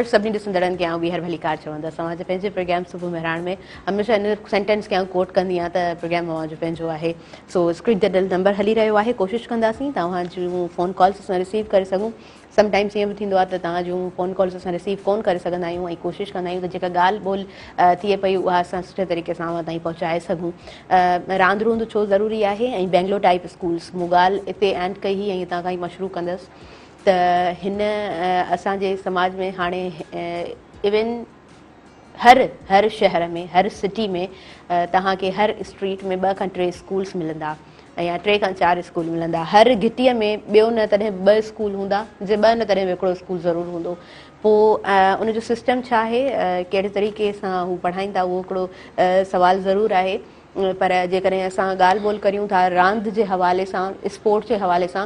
Course सभी ॾिसंदड़नि खे ॿीहर भली कार चवंदसि। तव्हांजे पंहिंजे प्रोग्राम सुबुह मेहरान में हमेशह इन सेंटेंस खे कोट कंदी आहियां त प्रोग्राम तव्हांजो पंहिंजो आहे। सो स्क्रीन ते नंबर हली रहियो आहे, कोशिशि कंदासीं तव्हां जूं फ़ोन कॉल्स असां रिसीव करे सघूं। समटाइम्स ईअं बि थींदो आहे त तव्हां जूं फ़ोन कॉल्स असां रिसीव कोन करे सघंदा आहियूं ऐं कोशिशि कंदा आहियूं त जेका ॻाल्हि ॿोल थिए पई उहा असां सुठे तरीक़े सां ताईं पहुचाए सघूं। रांदि रूंद छो ज़रूरी आहे ऐं बेंगलो टाइप स्कूल्स, मूं ॻाल्हि हिते एंड कई ऐं हितां खां ई मशरू कंदसि त हिन असांजे समाज में हाणे इवन हर शहर में, हर सिटी में तव्हांखे हर स्ट्रीट में 2 खां 3 स्कूल्स मिलंदा ऐं या 3 खां 4 स्कूल मिलंदा। हर घिटीअ में ॿियो न तॾहिं 2 स्कूल हूंदा, जे 2 न तॾहिं हिकिड़ो स्कूल ज़रूरु हूंदो। पोइ उनजो सिस्टम छा आहे, कहिड़े तरीक़े सां हू पढ़ाईंदा, उहो हिकिड़ो सवाल ज़रूरु आहे। पर जेकॾहिं असां ॻाल्हि ॿोल करियूं था रांदि जे हवाले सां, स्पोर्ट्स जे हवाले सां,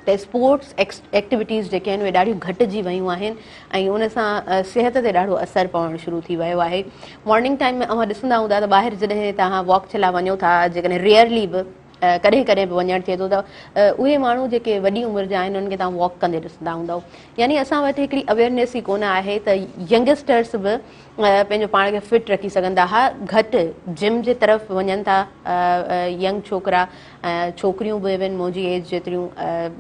त स्पोर्ट्स एक्टिविटीज़ जेके आहिनि उहे ॾाढियूं घटिजी वियूं आहिनि ऐं उन सां सिहत ते ॾाढो असरु पवणु शुरू थी वियो आहे। मॉर्निंग टाइम में तव्हां ॾिसंदा हूंदा त ॿाहिरि जॾहिं तव्हां वॉक जे लाइ वञो था, जेकॾहिं रेयरली बि कॾहिं कॾहिं बि वञणु थिए थो त उहे माण्हू जेके वॾी उमिरि जा आहिनि उन्हनि खे तव्हां वॉक कंदे ॾिसंदा हूंदव। यानी असां वटि हिकिड़ी अवेयरनेस ई कोन आहे त यंगस्टर्स बि पंहिंजो पाण खे फिट रखी सघंदा। हा, घटि जिम जे तरफ़ वञनि था यंग छोकिरा, छोकिरियूं बि इवन मुंहिंजी एज जेतिरियूं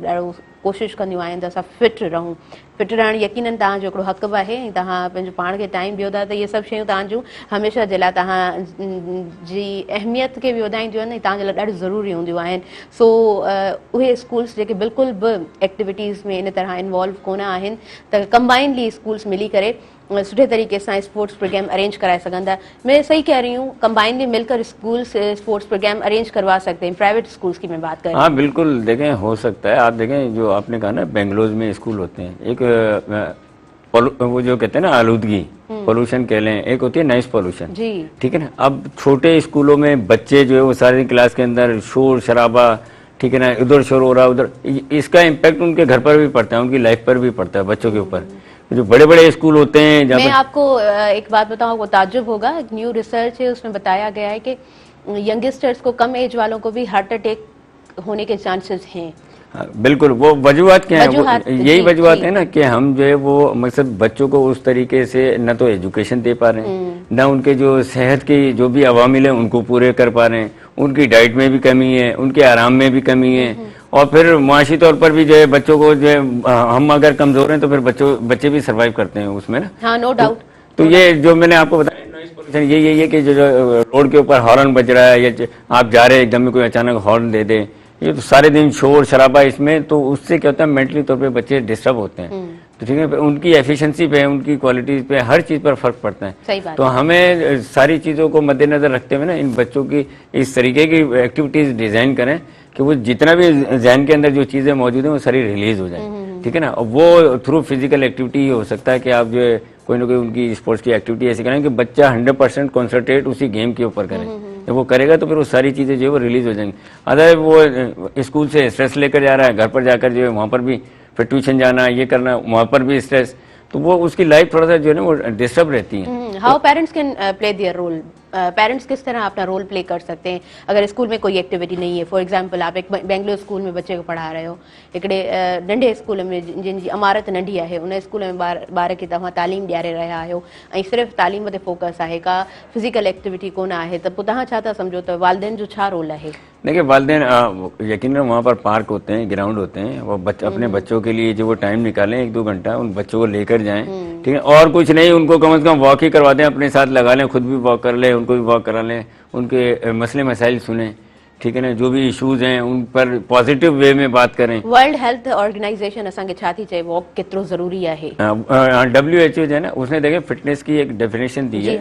ॾाढो कोशिशि कंदियूं आहिनि त असां फिट रहूं। फिट रहणु यकीननि तव्हांजो हिकिड़ो हक़ बि आहे ऐं तव्हां पंहिंजो पाण खे टाइम ॾियो था त इहे सभु शयूं तव्हांजूं हमेशह जे लाइ तव्हांजी अहमियत खे बि वधाईंदियूं आहिनि ऐं तव्हांजे लाइ ॾाढी ज़रूरी हूंदियूं आहिनि। सो उहे स्कूल्स जेके बिल्कुलु बि एक्टिविटीज़ में इन तरह इन्वॉल्व कोन आहिनि त कंबाइनली स्कूल्स मिली करे सुठे तरीके से स्पोर्ट्स प्रोग्राम अरेंज कराए सघंदा। मैं सही कह रही हूँ, कंबाइनली मिलकर स्कूल से स्पोर्ट्स प्रोग्राम अरेंज करवा सकते हैं, प्राइवेट स्कूल्स की मैं बात कर रही हूँ। हाँ बिल्कुल, देखें हो सकता है। आप देखें जो आपने कहा ना बेंगलोर में स्कूल होते हैं, एक वो जो कहते हैं ना आलूदगी, पोल्यूशन कह लें, एक होती है नॉइस पोल्यूशन, ठीक है ना। अब छोटे स्कूलों में बच्चे जो है वो सारी क्लास के अंदर शोर शराबा, ठीक है ना, उधर शोर हो रहा उधर, इसका इम्पैक्ट उनके घर पर भी पड़ता है, उनकी लाइफ पर भी पड़ता है, बच्चों के ऊपर। जो बड़े बड़े स्कूल होते हैं मैं आपको एक बात बताऊं, वो ताज्जुब होगा, एक न्यू रिसर्च है उसमें बताया गया है कि यंगस्टर्स को, कम एज वालों को भी हार्ट अटैक होने के चांसेस हैं। बिल्कुल, वो वजूहत क्या है, यही वजूहत है ना कि हम जो है वो मकसद बच्चों को उस तरीके से न तो एजुकेशन दे पा रहे हैं, न उनके जो सेहत की जो भी अवामिल है उनको पूरे कर पा रहे हैं, उनकी डाइट में भी कमी है, उनके आराम में भी कमी है, और फिर मुआशी तौर पर भी जो है बच्चों को जो है, हम अगर कमजोर हैं तो फिर बच्चे भी सर्वाइव करते हैं उसमें ना। हाँ, नो डाउट। तो ये जो मैंने आपको बताया नॉइस पोल्यूशन, यही है कि जो रोड के ऊपर हॉर्न बज रहा है, या आप जा रहे हैं एकदम में कोई अचानक हॉर्न दे दे, ये तो सारे दिन शोर शराबा इसमें, तो उससे क्या होता है मेंटली तौर पे बच्चे डिस्टर्ब होते हैं। तो ठीक है, उनकी एफिशिएंसी पे, उनकी क्वालिटीज पे, हर चीज पर फर्क पड़ता है। सही बात तो हमें सारी चीजों को मद्देनजर रखते हुए ना इन बच्चों की इस तरीके की एक्टिविटीज डिजाइन करें कि वो जितना भी जहन के अंदर जो चीजें मौजूद हैं वो सारी रिलीज हो जाए, ठीक है ना। और वो थ्रू फिजिकल एक्टिविटी ही हो सकता है कि आप जो है कोई ना कोई उनकी स्पोर्ट्स की एक्टिविटी ऐसी करें कि बच्चा 100% कॉन्सेंट्रेट उसी गेम के ऊपर करे। जब वो करेगा तो फिर वो सारी चीजें जो है वो रिलीज हो जाएंगी। अदर वो स्कूल से स्ट्रेस लेकर जा रहा है, घर पर जाकर जो है वहाँ पर भी फिर ट्यूशन जाना, ये करना, वहाँ पर भी स्ट्रेस, तो वो उसकी लाइफ थोड़ा सा जो है ना वो डिस्टर्ब रहती है। How parents can play their role, parents किस तरह अपना रोल प्ले कर सकते हैं अगर स्कूल में कोई एक्टिविटी नहीं है। फॉर एग्जांपल, आप एक बेंगलोर स्कूल में बच्चे को पढ़ा रहे हो, हिकिड़े नंढे स्कूल में जिनकी इमारत नंढी आहे, उन स्कूल में ॿार खे तव्हां तालीम ॾियारे रहिया आहियो ऐं सिर्फ़ु तालीम ते फोकस आहे, का फिज़िकल एक्टिविटी कोन आहे, त पोइ तव्हां छा था सम्झो त वालिदैन जो छा रोल आहे? देखिए, वालिदैन यकीनन वहाँ पर पार्क होते हैं, ग्राउंड होते हैं, वो अपने बच्चों के लिए जो वो टाइम निकालें 1-2 घंटा, उन बच्चों को लेकर जाएं, ठीक है। और कुछ नहीं, उनको कम से कम वॉक ही करवा दें, अपने साथ लगा लें, खुद भी वॉक कर लें, उनको भी वॉक करा लें, उनके मसले मसाइल सुने, ठीक है ना, जो भी इश्यूज हैं उन पर पॉजिटिव वे में बात करें। वर्ल्ड हेल्थ ऑर्गेनाइजेशन असांखे छा थी चए, वॉक केतिरो ज़रूरी आहे? WHO जो है ना, उसने देखे फिटनेस की एक डेफिनेशन दी है,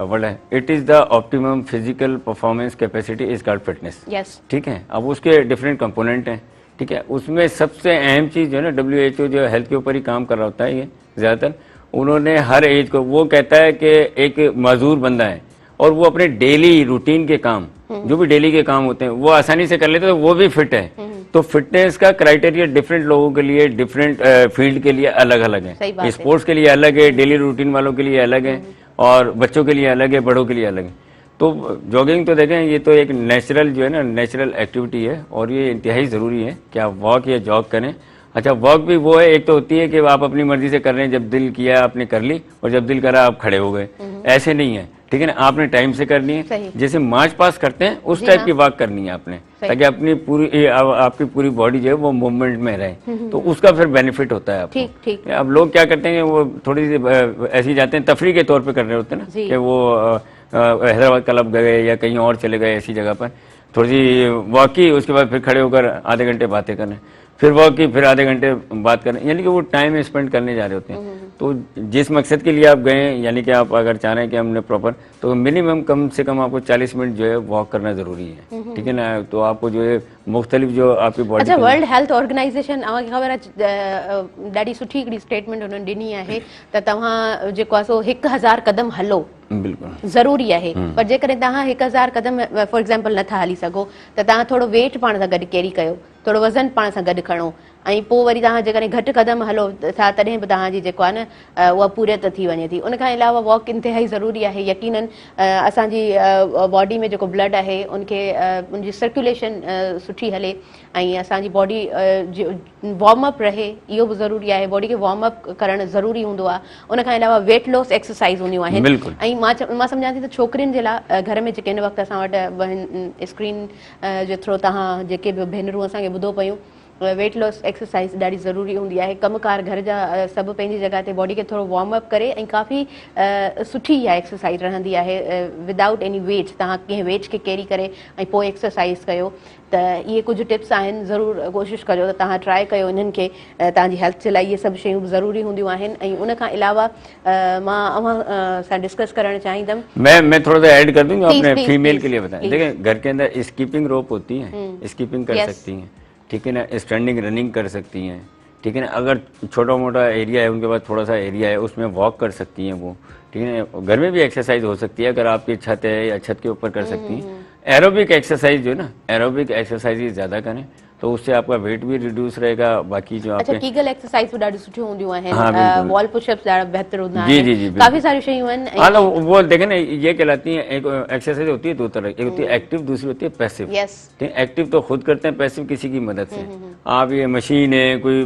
world, it is the optimum physical performance capacity is called fitness, ठीक है। अब उसके डिफरेंट कंपोनेंट हैं, ठीक है। उसमें सबसे अहम चीज जो है ना, WHO जो हेल्थ के ऊपर ही काम कर रहा होता है, ये ज्यादातर उन्होंने हर एज को, वो कहता है कि एक मजदूर बंदा है और वो अपने डेली रूटीन के काम, जो भी डेली के काम होते हैं वो आसानी से कर लेते हैं, तो वो भी फिट है। तो फिटनेस का क्राइटेरिया डिफरेंट लोगों के लिए, डिफरेंट फील्ड के लिए अलग अलग है। स्पोर्ट्स के लिए अलग है, डेली रूटीन वालों के लिए अलग है, और बच्चों के लिए अलग है, बड़ों के लिए अलग है। तो जॉगिंग तो देखें, ये तो एक नेचुरल जो है ना, नेचुरल एक्टिविटी है, और ये इंतहाई ज़रूरी है कि आप वॉक या जॉग करें। अच्छा, वॉक भी वो है, एक तो होती है कि आप अपनी मर्जी से कर रहे हैं, जब दिल किया आपने कर ली और जब दिल करा आप खड़े हो गए, ऐसे नहीं है, ठीक है ना, आपने टाइम से करनी है, जैसे मार्च पास करते हैं उस टाइप की वॉक करनी है आपने, ताकि अपनी पूरी आपकी पूरी बॉडी जो है वो मूवमेंट में रहे, तो उसका फिर बेनिफिट होता है आपको। ठीक। अब लोग क्या करते हैं, वो थोड़ी सी ऐसे जाते हैं, तफरी के तौर पे कर रहे होते हैं ना, कि वो हैदराबाद क्लब गए या कहीं और चले गए ऐसी जगह पर, थोड़ी सी वॉक की, उसके बाद फिर खड़े होकर आधे घंटे बातें करने, फिर वॉक की, फिर आधे घंटे बात करने, यानी कि वो टाइम स्पेंड करने जा रहे होते हैं। तो जिस मकसद के लिए आप गए हैं, यानी कि आप अगर चाह रहे हैं कि हमने प्रॉपर, तो मिनिमम कम से कम आपको 40 मिनट जो है वॉक करना जरूरी है, ठीक है ना, तो आपको जो है मुख्तलिफ जो आपकी बॉडी। अच्छा, वर्ल्ड हेल्थ ऑर्गेनाइजेशन अवांखे ख़बर आहे ॾाढी सुठी हिकिड़ी स्टेटमेंट उन्हनि ॾिनी आहे त तव्हां जेको आहे सो 1000 कदम हलो, बिल्कुल ज़रूरी आहे, पर जेकॾहिं तव्हां 1000 कदम फॉर एग्जाम्पल नथा हली सघो त तव्हां थोरो वेट पाण सां गॾु कैरी कयो, थोरो वज़न पाण सां गॾु खणो, ऐं पोइ वरी तव्हां जेकॾहिं घटि क़दम हलो था तॾहिं बि तव्हांजी जेको आहे न उहा पूरियत थी वञे थी। उनखां अलावा वॉक इंतिहाई ज़रूरी आहे, यकीनन असांजी बॉडी में जेको ब्लड आहे उनखे उनजी सर्कुलेशन सुठी हले ऐं असांजी बॉडी वार्मअप रहे, इहो बि ज़रूरी आहे, बॉडी खे वार्मअप करणु ज़रूरी हूंदो आहे। उनखां अलावा वेट लॉस एक्सरसाइज़ हूंदियूं आहिनि, ऐं मां सम्झां थी त छोकिरियुनि जे लाइ घर में जेके हिन वक़्तु असां वटि स्क्रीन जे थ्रू तव्हां जेके बि भेनरूं असांखे ॿुधो पियूं, वेट लॉस एक्सरसाइज़ ॾाढी ज़रूरी हूंदी आहे। कमकार घर जा सभु पंहिंजी जॻह ते बॉडी खे थोरो वार्मअप करे, ऐं काफ़ी सुठी इहा एक्सरसाइज़ रहंदी आहे विदाउट एनी वेट, तव्हां कंहिं वेट खे कैरी करे ऐं पोइ एक्सरसाइज़ कयो, त इहे कुझु टिप्स आहिनि, ज़रूरु कोशिशि कजो त तव्हां ट्राए कयो इन्हनि खे, तव्हांजी हेल्थ जे लाइ इहे सभु शयूं ज़रूरी हूंदियूं आहिनि। ऐं उनखां अलावा मां अव्हां सां डिस्कस करणु चाहींदमि, मैं थोड़ा सा ऐड कर दूंगा, अपने फीमेल के लिए बताएं। देखिए, घर के अंदर स्कीपिंग रोप होती है, स्कीपिंग कर सकती हैं, ठीक है ना, स्टैंडिंग रनिंग कर सकती हैं, ठीक है ना, अगर छोटा मोटा एरिया है उनके पास, थोड़ा सा एरिया है उसमें वॉक कर सकती हैं वो, ठीक है ना, घर में भी एक्सरसाइज हो सकती है, अगर आपकी छत है या छत के ऊपर कर सकती हैं। एरोबिक एक्सरसाइज जो है ना, एरोबिक एक्सरसाइज ज़्यादा करें तो उससे आपका वेट भी रिड्यूस रहेगा, बाकी जो अच्छा कीगल एक्सरसाइज भी ॾाढी सुठी हूंदियूं आहिनि, वॉल पुशअप्स ॾाढा बहितर हूंदा आहिनि, जी, काफ़ी सारी शयूं आहिनि। हाँ, वो देखें ना, ये कहलाती है, एक एक्सरसाइज होती है दो तरह, एक होती है एक्टिव, दूसरी होती है पैसिव। ठीक, एक्टिव तो खुद करते हैं, पैसिव किसी की मदद से। आप ये मशीन है, कोई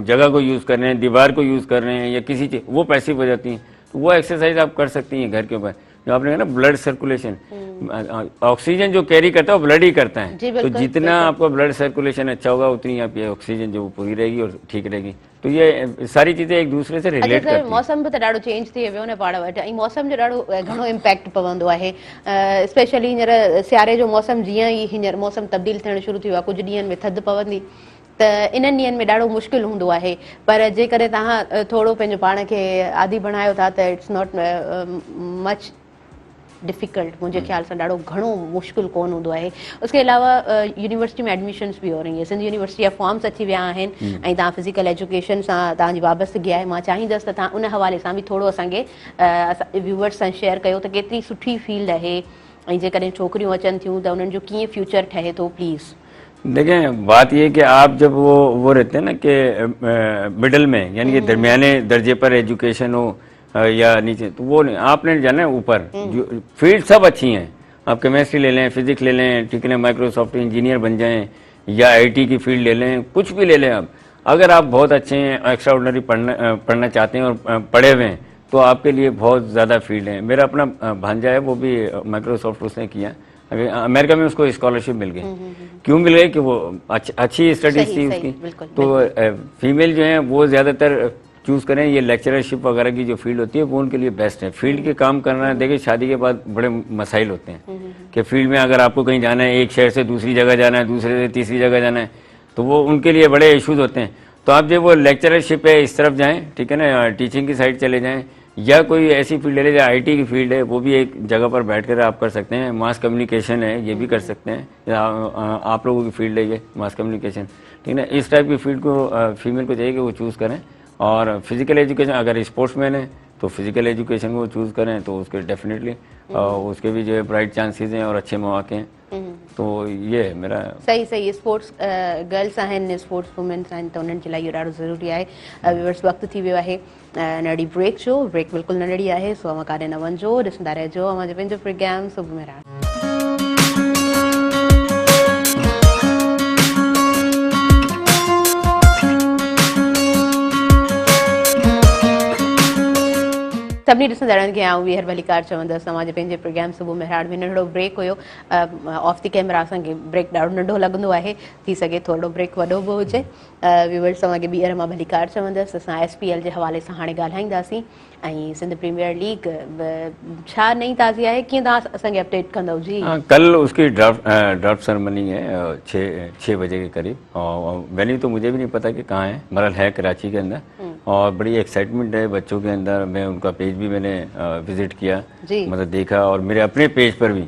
जगह को यूज कर रहे हैं, दीवार को यूज कर रहे हैं या किसी चीज, वो पैसिव हो जाती है, तो वो एक्सरसाइज आप कर सकती हैं घर के ऊपर। जो आपने कहा ना ब्लड सर्कुलेशन, ऑक्सीजन जो कैरी करता है वो ब्लड ही करता है, तो जितना आपका ब्लड सर्कुलेशन अच्छा होगा उतनी आपकी ऑक्सीजन जो पूरी रहेगी और ठीक रहेगी। तो ये सारी चीजें एक दूसरे से रिलेट करती हैं। मौसम भी त ॾाढो चेंज थी वियो न पाण वटि, ऐं मौसम जो ॾाढो घणो इम्पैक्ट पवंदो आहे, स्पेशली हींअर सियारे जो मौसम जीअं ई हींअर मौसम तब्दील थियणु शुरू थी वियो आहे, कुझु ॾींहंनि में थधि पवंदी, त इन्हनि ॾींहंनि में ॾाढो मुश्किल हूंदो आहे। पर जेकॾहिं तव्हां थोरो पंहिंजो पाण खे आदी बणायो था त इट्स नॉट मच डिफ़िकल्ट, मुंहिंजे ख्याल सां ॾाढो घणो मुश्किल कोन हूंदो आहे। उसके अलावा यूनिवर्सिटी में एडमिशन्स बि हो रही है, सिंध यूनिवर्सिटी जा फॉर्म्स अची विया आहिनि, ऐं तव्हां फिज़िकल एजुकेशन सां तव्हांजी वाबस्तगी आहे, मां चाहींदसि त तव्हां उन हवाले सां बि थोरो असांखे व्यूवर्स सां शेयर कयो त केतिरी सुठी फील्ड आहे, ऐं जेकॾहिं छोकिरियूं अचनि थियूं त उन्हनि जो कीअं फ्यूचर ठहे थो। प्लीज़ देखें, बात ये कि आप जब वो रहते हैं ना कि मिडल में, यानी कि दरमियाने दर्जे पर एजुकेशन हो या नीचे, तो वो नहीं, आपने जाना है ऊपर। फील्ड सब अच्छी हैं, आप केमिस्ट्री ले लें, फिजिक्स ले लें, ठीक है, माइक्रोसॉफ्ट इंजीनियर बन जाएं या आईटी की फील्ड ले लें, कुछ भी ले लें आप, अगर आप बहुत अच्छे हैं, एक्स्ट्रा ऑर्डिनरी पढ़ना चाहते हैं और पढ़े हुए हैं, तो आपके लिए बहुत ज़्यादा फील्ड है। मेरा अपना भांजा है, वो भी माइक्रोसॉफ्ट उसने किया, अमेरिका में उसको स्कॉलरशिप मिल गई। क्यों मिल गई? कि वो अच्छी स्टडीज थी उसकी। तो फीमेल जो है वो ज़्यादातर चूज़ करें ये लेक्चरशिप वगैरह की जो फील्ड होती है वो उनके लिए बेस्ट है। फील्ड के काम करना, देखिए शादी के बाद बड़े मसाइल होते हैं कि फील्ड में अगर आपको कहीं जाना है, एक शहर से दूसरी जगह जाना है, दूसरे से तीसरी जगह जाना है, तो वो उनके लिए बड़े इश्यूज होते हैं। तो आप जब वो लेक्चरशिप है इस तरफ जाएँ, ठीक है ना, टीचिंग की साइड चले जाएँ, या कोई ऐसी फील्ड ले लें, आईटी की फील्ड है, वो भी एक जगह पर बैठकर आप कर सकते हैं। मास कम्युनिकेशन है, ये भी कर सकते हैं, या आप लोगों की फील्ड है ये मास कम्युनिकेशन, ठीक है ना। इस टाइप की फील्ड को फीमेल को चाहिए कि वो चूज़ करें। और फिजिकल एजुकेशन, अगर स्पोर्ट्समैन है तो फिजिकल एजुकेशन को चूज़ करें, तो उसके डेफिनेटली उसके भी जो है ब्राइट चांसेस हैं और अच्छे मौके हैं। तो ये है मेरा सही स्पोर्ट्स गर्ल्स आहिनि, स्पोर्ट्स वुमेन्स आहिनि, त उन्हनि जे लाइ इहो ॾाढो ज़रूरी आहे। व्यूअर्स, वक़्तु थी वियो आहे नंढी ब्रेक जो। ब्रेक बिल्कुलु नंढड़ी आहे, सो अवां काॾे न वञिजो, ॾिसंदा रहिजो अवां जो पंहिंजो प्रोग्राम सुबुह में रात। सभिनी ॾिसंदड़नि खे आउं वीहर भलीकार चवंदसि तव्हां जे पंहिंजे प्रोग्राम सुबुह मेहराण में नंढिड़ो ब्रेक हुयो ऑफ द कैमरा असांखे ब्रेक ॾाढो नंढो लॻंदो आहे थी सघे थोरो ब्रेक वॾो बि हुजे व्यूअर्स तव्हांखे ॿीहर मां भलीकार चवंदसि असां SPL जे हवाले सां हाणे ॻाल्हाईंदासीं ऐं सिंध प्रीमियर लीग छा नई ताज़ी आहे कीअं तव्हां असांखे अपडेट कंदव जी कल उसकी ड्राफ्ट सेरेमनी है 6 बजे के करीब और वेन्यू तो मुझे भी नहीं पता कि कहाँ है मरल है कराची के अंदर और बड़ी एक्साइटमेंट है बच्चों के अंदर मैं उनका पेज भी मैंने विजिट किया मतलब देखा और मेरे अपने पेज पर भी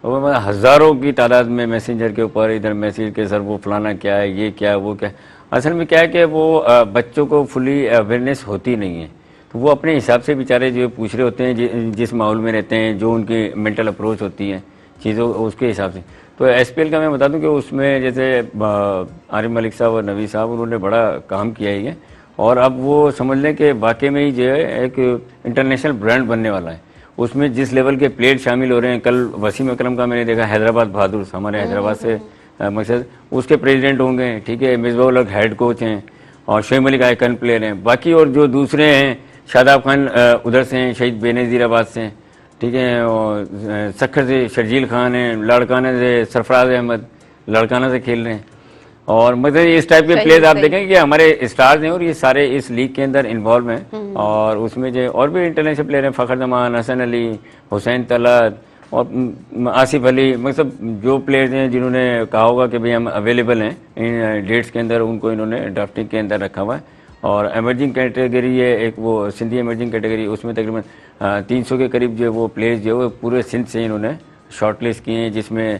और मतलब हज़ारों की तादाद में मैसेंजर के ऊपर इधर मैसेज के सर वो फलाना क्या है ये क्या है वो क्या है असल में क्या है कि वो बच्चों को फुली अवेयरनेस होती नहीं है तो वो अपने हिसाब से बेचारे जो पूछ रहे होते हैं जिस माहौल में रहते हैं जो उनकी मेंटल अप्रोच होती है चीज़ों उसके हिसाब से तो SPL का मैं बता दूं कि उसमें जैसे आरिफ मलिक साहब और नवी साहब उन्होंने बड़ा काम किया ही है और अब वो समझ लें कि वाकई में ही जो है एक इंटरनेशनल ब्रांड बनने वाला है उसमें जिस लेवल के प्लेयर शामिल हो रहे हैं कल वसीम अकरम का मैंने देखा हैदराबाद बहादुर हमारे हैदराबाद से मकसद उसके प्रेसिडेंट होंगे ठीक है मिसबाउल हक हेड कोच हैं और शोएब मलिक आइकन प्लेयर हैं बाकी और जो दूसरे हैं शादाब खान उधर से हैं शहीद बेनज़ीराबाद से हैं ठीक है और सखर से शर्जील खान हैं लड़काना से सरफराज अहमद लड़काना से खेल रहे हैं और मतलब इस टाइप के प्लेयर्स आप देखेंगे कि हमारे स्टार्स हैं और ये सारे इस लीग के अंदर इन्वॉल्व हैं और उसमें जो और भी इंटरनेशनल प्लेयर हैं फ़खर जमान हसन अली हुसैन तलत और आसिफ अली मतलब जो प्लेयर्स हैं जिन्होंने कहा होगा कि भाई हम अवेलेबल हैं इन डेट्स के अंदर उनको इन्होंने ड्राफ्टिंग के अंदर रखा हुआ है और एमर्जिंग कैटेगरी है एक वो सिंधी एमर्जिंग कैटेगरी उसमें तकरीबन 300 के करीब जो वो प्लेयर्स जो वो पूरे सिंध से इन्होंने शॉर्टलिस्ट किए हैं जिसमें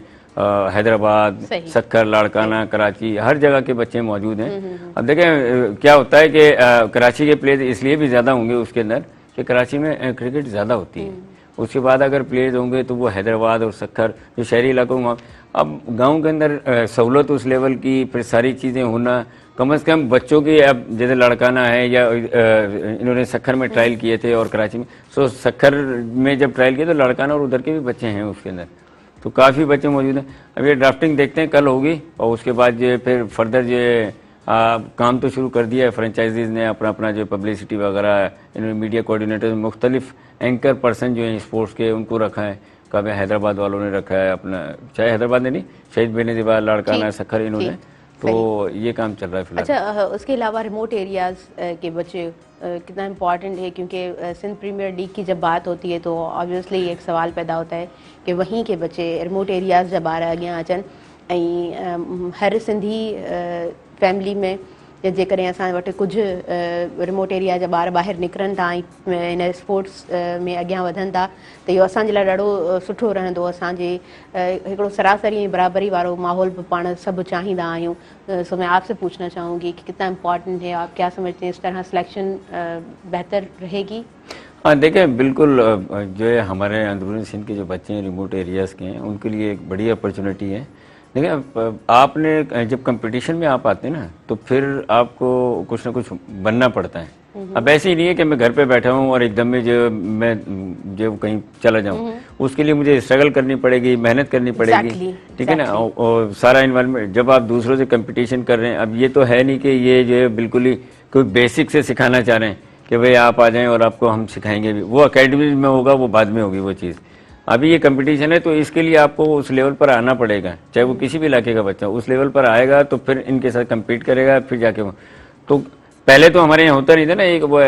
हैदराबाद सक्कर लाड़काना कराची हर जगह के बच्चे मौजूद हैं अब देखें क्या होता है कि कराची के प्लेयर्स इसलिए भी ज़्यादा होंगे उसके अंदर कि कराची में क्रिकेट ज़्यादा होती है उसके बाद अगर प्लेयर्स होंगे तो वो हैदराबाद और सक्कर जो शहरी इलाकों में अब गांव के अंदर सहूलत उस लेवल की फिर सारी चीज़ें होना कम से कम बच्चों की अब जैसे लड़काना है या इन्होंने सक्खर में ट्रायल किए थे और कराची में सो सक्खर में जब ट्रायल किए तो लड़काना और उधर के भी बच्चे हैं उसके अंदर तो काफ़ी बच्चे मौजूद हैं अब ये ड्राफ्टिंग देखते हैं कल होगी और उसके बाद जो फिर फर्दर जो काम तो शुरू कर दिया है फ्रेंचाइजीज ने अपना अपना जो पब्लिसिटी वगैरह इन्होंने मीडिया कोऑर्डिनेटर मुख्तलिफ एंकर पर्सन जो हैं स्पोर्ट्स के उनको रखा है कभी हैदराबाद वालों ने रखा है अपना चाहे हैदराबाद ने नहीं शहीद बेनज़ीराबाद लाड़काना सक्खर इन्होंने तो ये काम चल रहा है फिलहाल अच्छा उसके अलावा रिमोट एरियाज़ के बच्चे कितना इम्पॉर्टेंट है क्योंकि सिंध प्रीमियर लीग की जब बात होती है तो ऑब्वियसली एक सवाल पैदा होता है कि वहीं के बच्चे रिमोट एरियाज़ जा ॿार अॻियां अचनि ऐं हर सिंधी फैमिली में जेकॾहिं असां वटि कुझु रिमोट एरिया जा ॿार ॿाहिरि निकिरनि था ऐं हिन स्पोर्ट्स में अॻियां वधनि था त इहो असांजे लाइ ॾाढो सुठो रहंदो असांजे हिकिड़ो सरासरी बराबरी वारो माहौल बि पाण सभु चाहींदा आहियूं सो मैं आपसे पूछना चाहूँगी कि कितना इम्पोर्टेंट है आप क्या समझते हैं इस तरह सिलेक्शन बेहतर रहेगी हाँ देखें बिल्कुल जो है हमारे अंदरूनी सिंध के जो बच्चे हैं रिमोट एरियाज़ के हैं उनके लिए एक बड़ी अपॉर्चुनिटी है देखिए आपने जब कंपटीशन में आप आते हैं ना तो फिर आपको कुछ ना कुछ बनना पड़ता है अब ऐसे ही नहीं है कि मैं घर पे बैठा हूँ और एकदम में जो मैं जो कहीं चला जाऊँ उसके लिए मुझे स्ट्रगल करनी पड़ेगी मेहनत करनी पड़ेगी ठीक है ना और सारा इन्वायरमेंट जब आप दूसरों से कंपटीशन कर रहे हैं अब ये तो है नहीं कि ये जो है बिल्कुल ही कोई बेसिक से सिखाना चाह रहे हैं कि भाई आप आ जाएं और आपको हम सिखाएंगे भी वो अकेडमी में होगा वो बाद में होगी वो चीज़ अभी ये कंपटीशन है तो इसके लिए आपको उस लेवल पर आना पड़ेगा चाहे वो किसी भी इलाके का बच्चा उस लेवल पर आएगा तो फिर इनके साथ कम्पीट करेगा फिर जाके वो तो पहले तो हमारे यहाँ होता नहीं था ना एक वो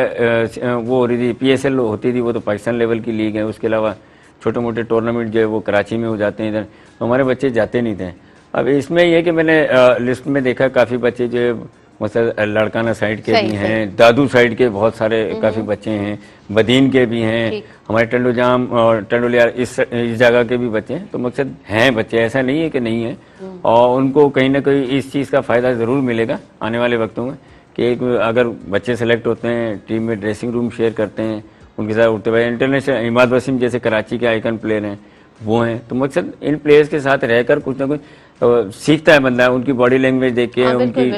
हो रही थी PSL होती थी वो तो पाकिस्तान लेवल की लीग है उसके अलावा छोटे मोटे टूर्नामेंट जो है वो कराची में हो जाते हैं इधर तो हमारे बच्चे जाते नहीं थे अब इसमें यह कि मैंने लिस्ट में देखा काफ़ी बच्चे जो मतलब लड़काना साइड के भी हैं दादू साइड के बहुत सारे काफ़ी बच्चे हैं बदीन के भी हैं हमारे टंडोजाम और टंडोलियार इस जगह के भी बच्चे हैं तो मकसद हैं बच्चे ऐसा नहीं है कि नहीं है और उनको कहीं ना कहीं इस चीज़ का फ़ायदा ज़रूर मिलेगा आने वाले वक्तों में कि अगर बच्चे सेलेक्ट होते हैं टीम में ड्रेसिंग रूम शेयर करते हैं उनके साथ उठते हुए इंटरनेशनल इमाद वसीम जैसे कराची के आइकन प्लेयर हैं वो हैं तो मकसद इन प्लेयर्स के साथ रहकर कुछ ना कुछ सीखता है बंदा उनकी बॉडी लैंग्वेज देख के उनकी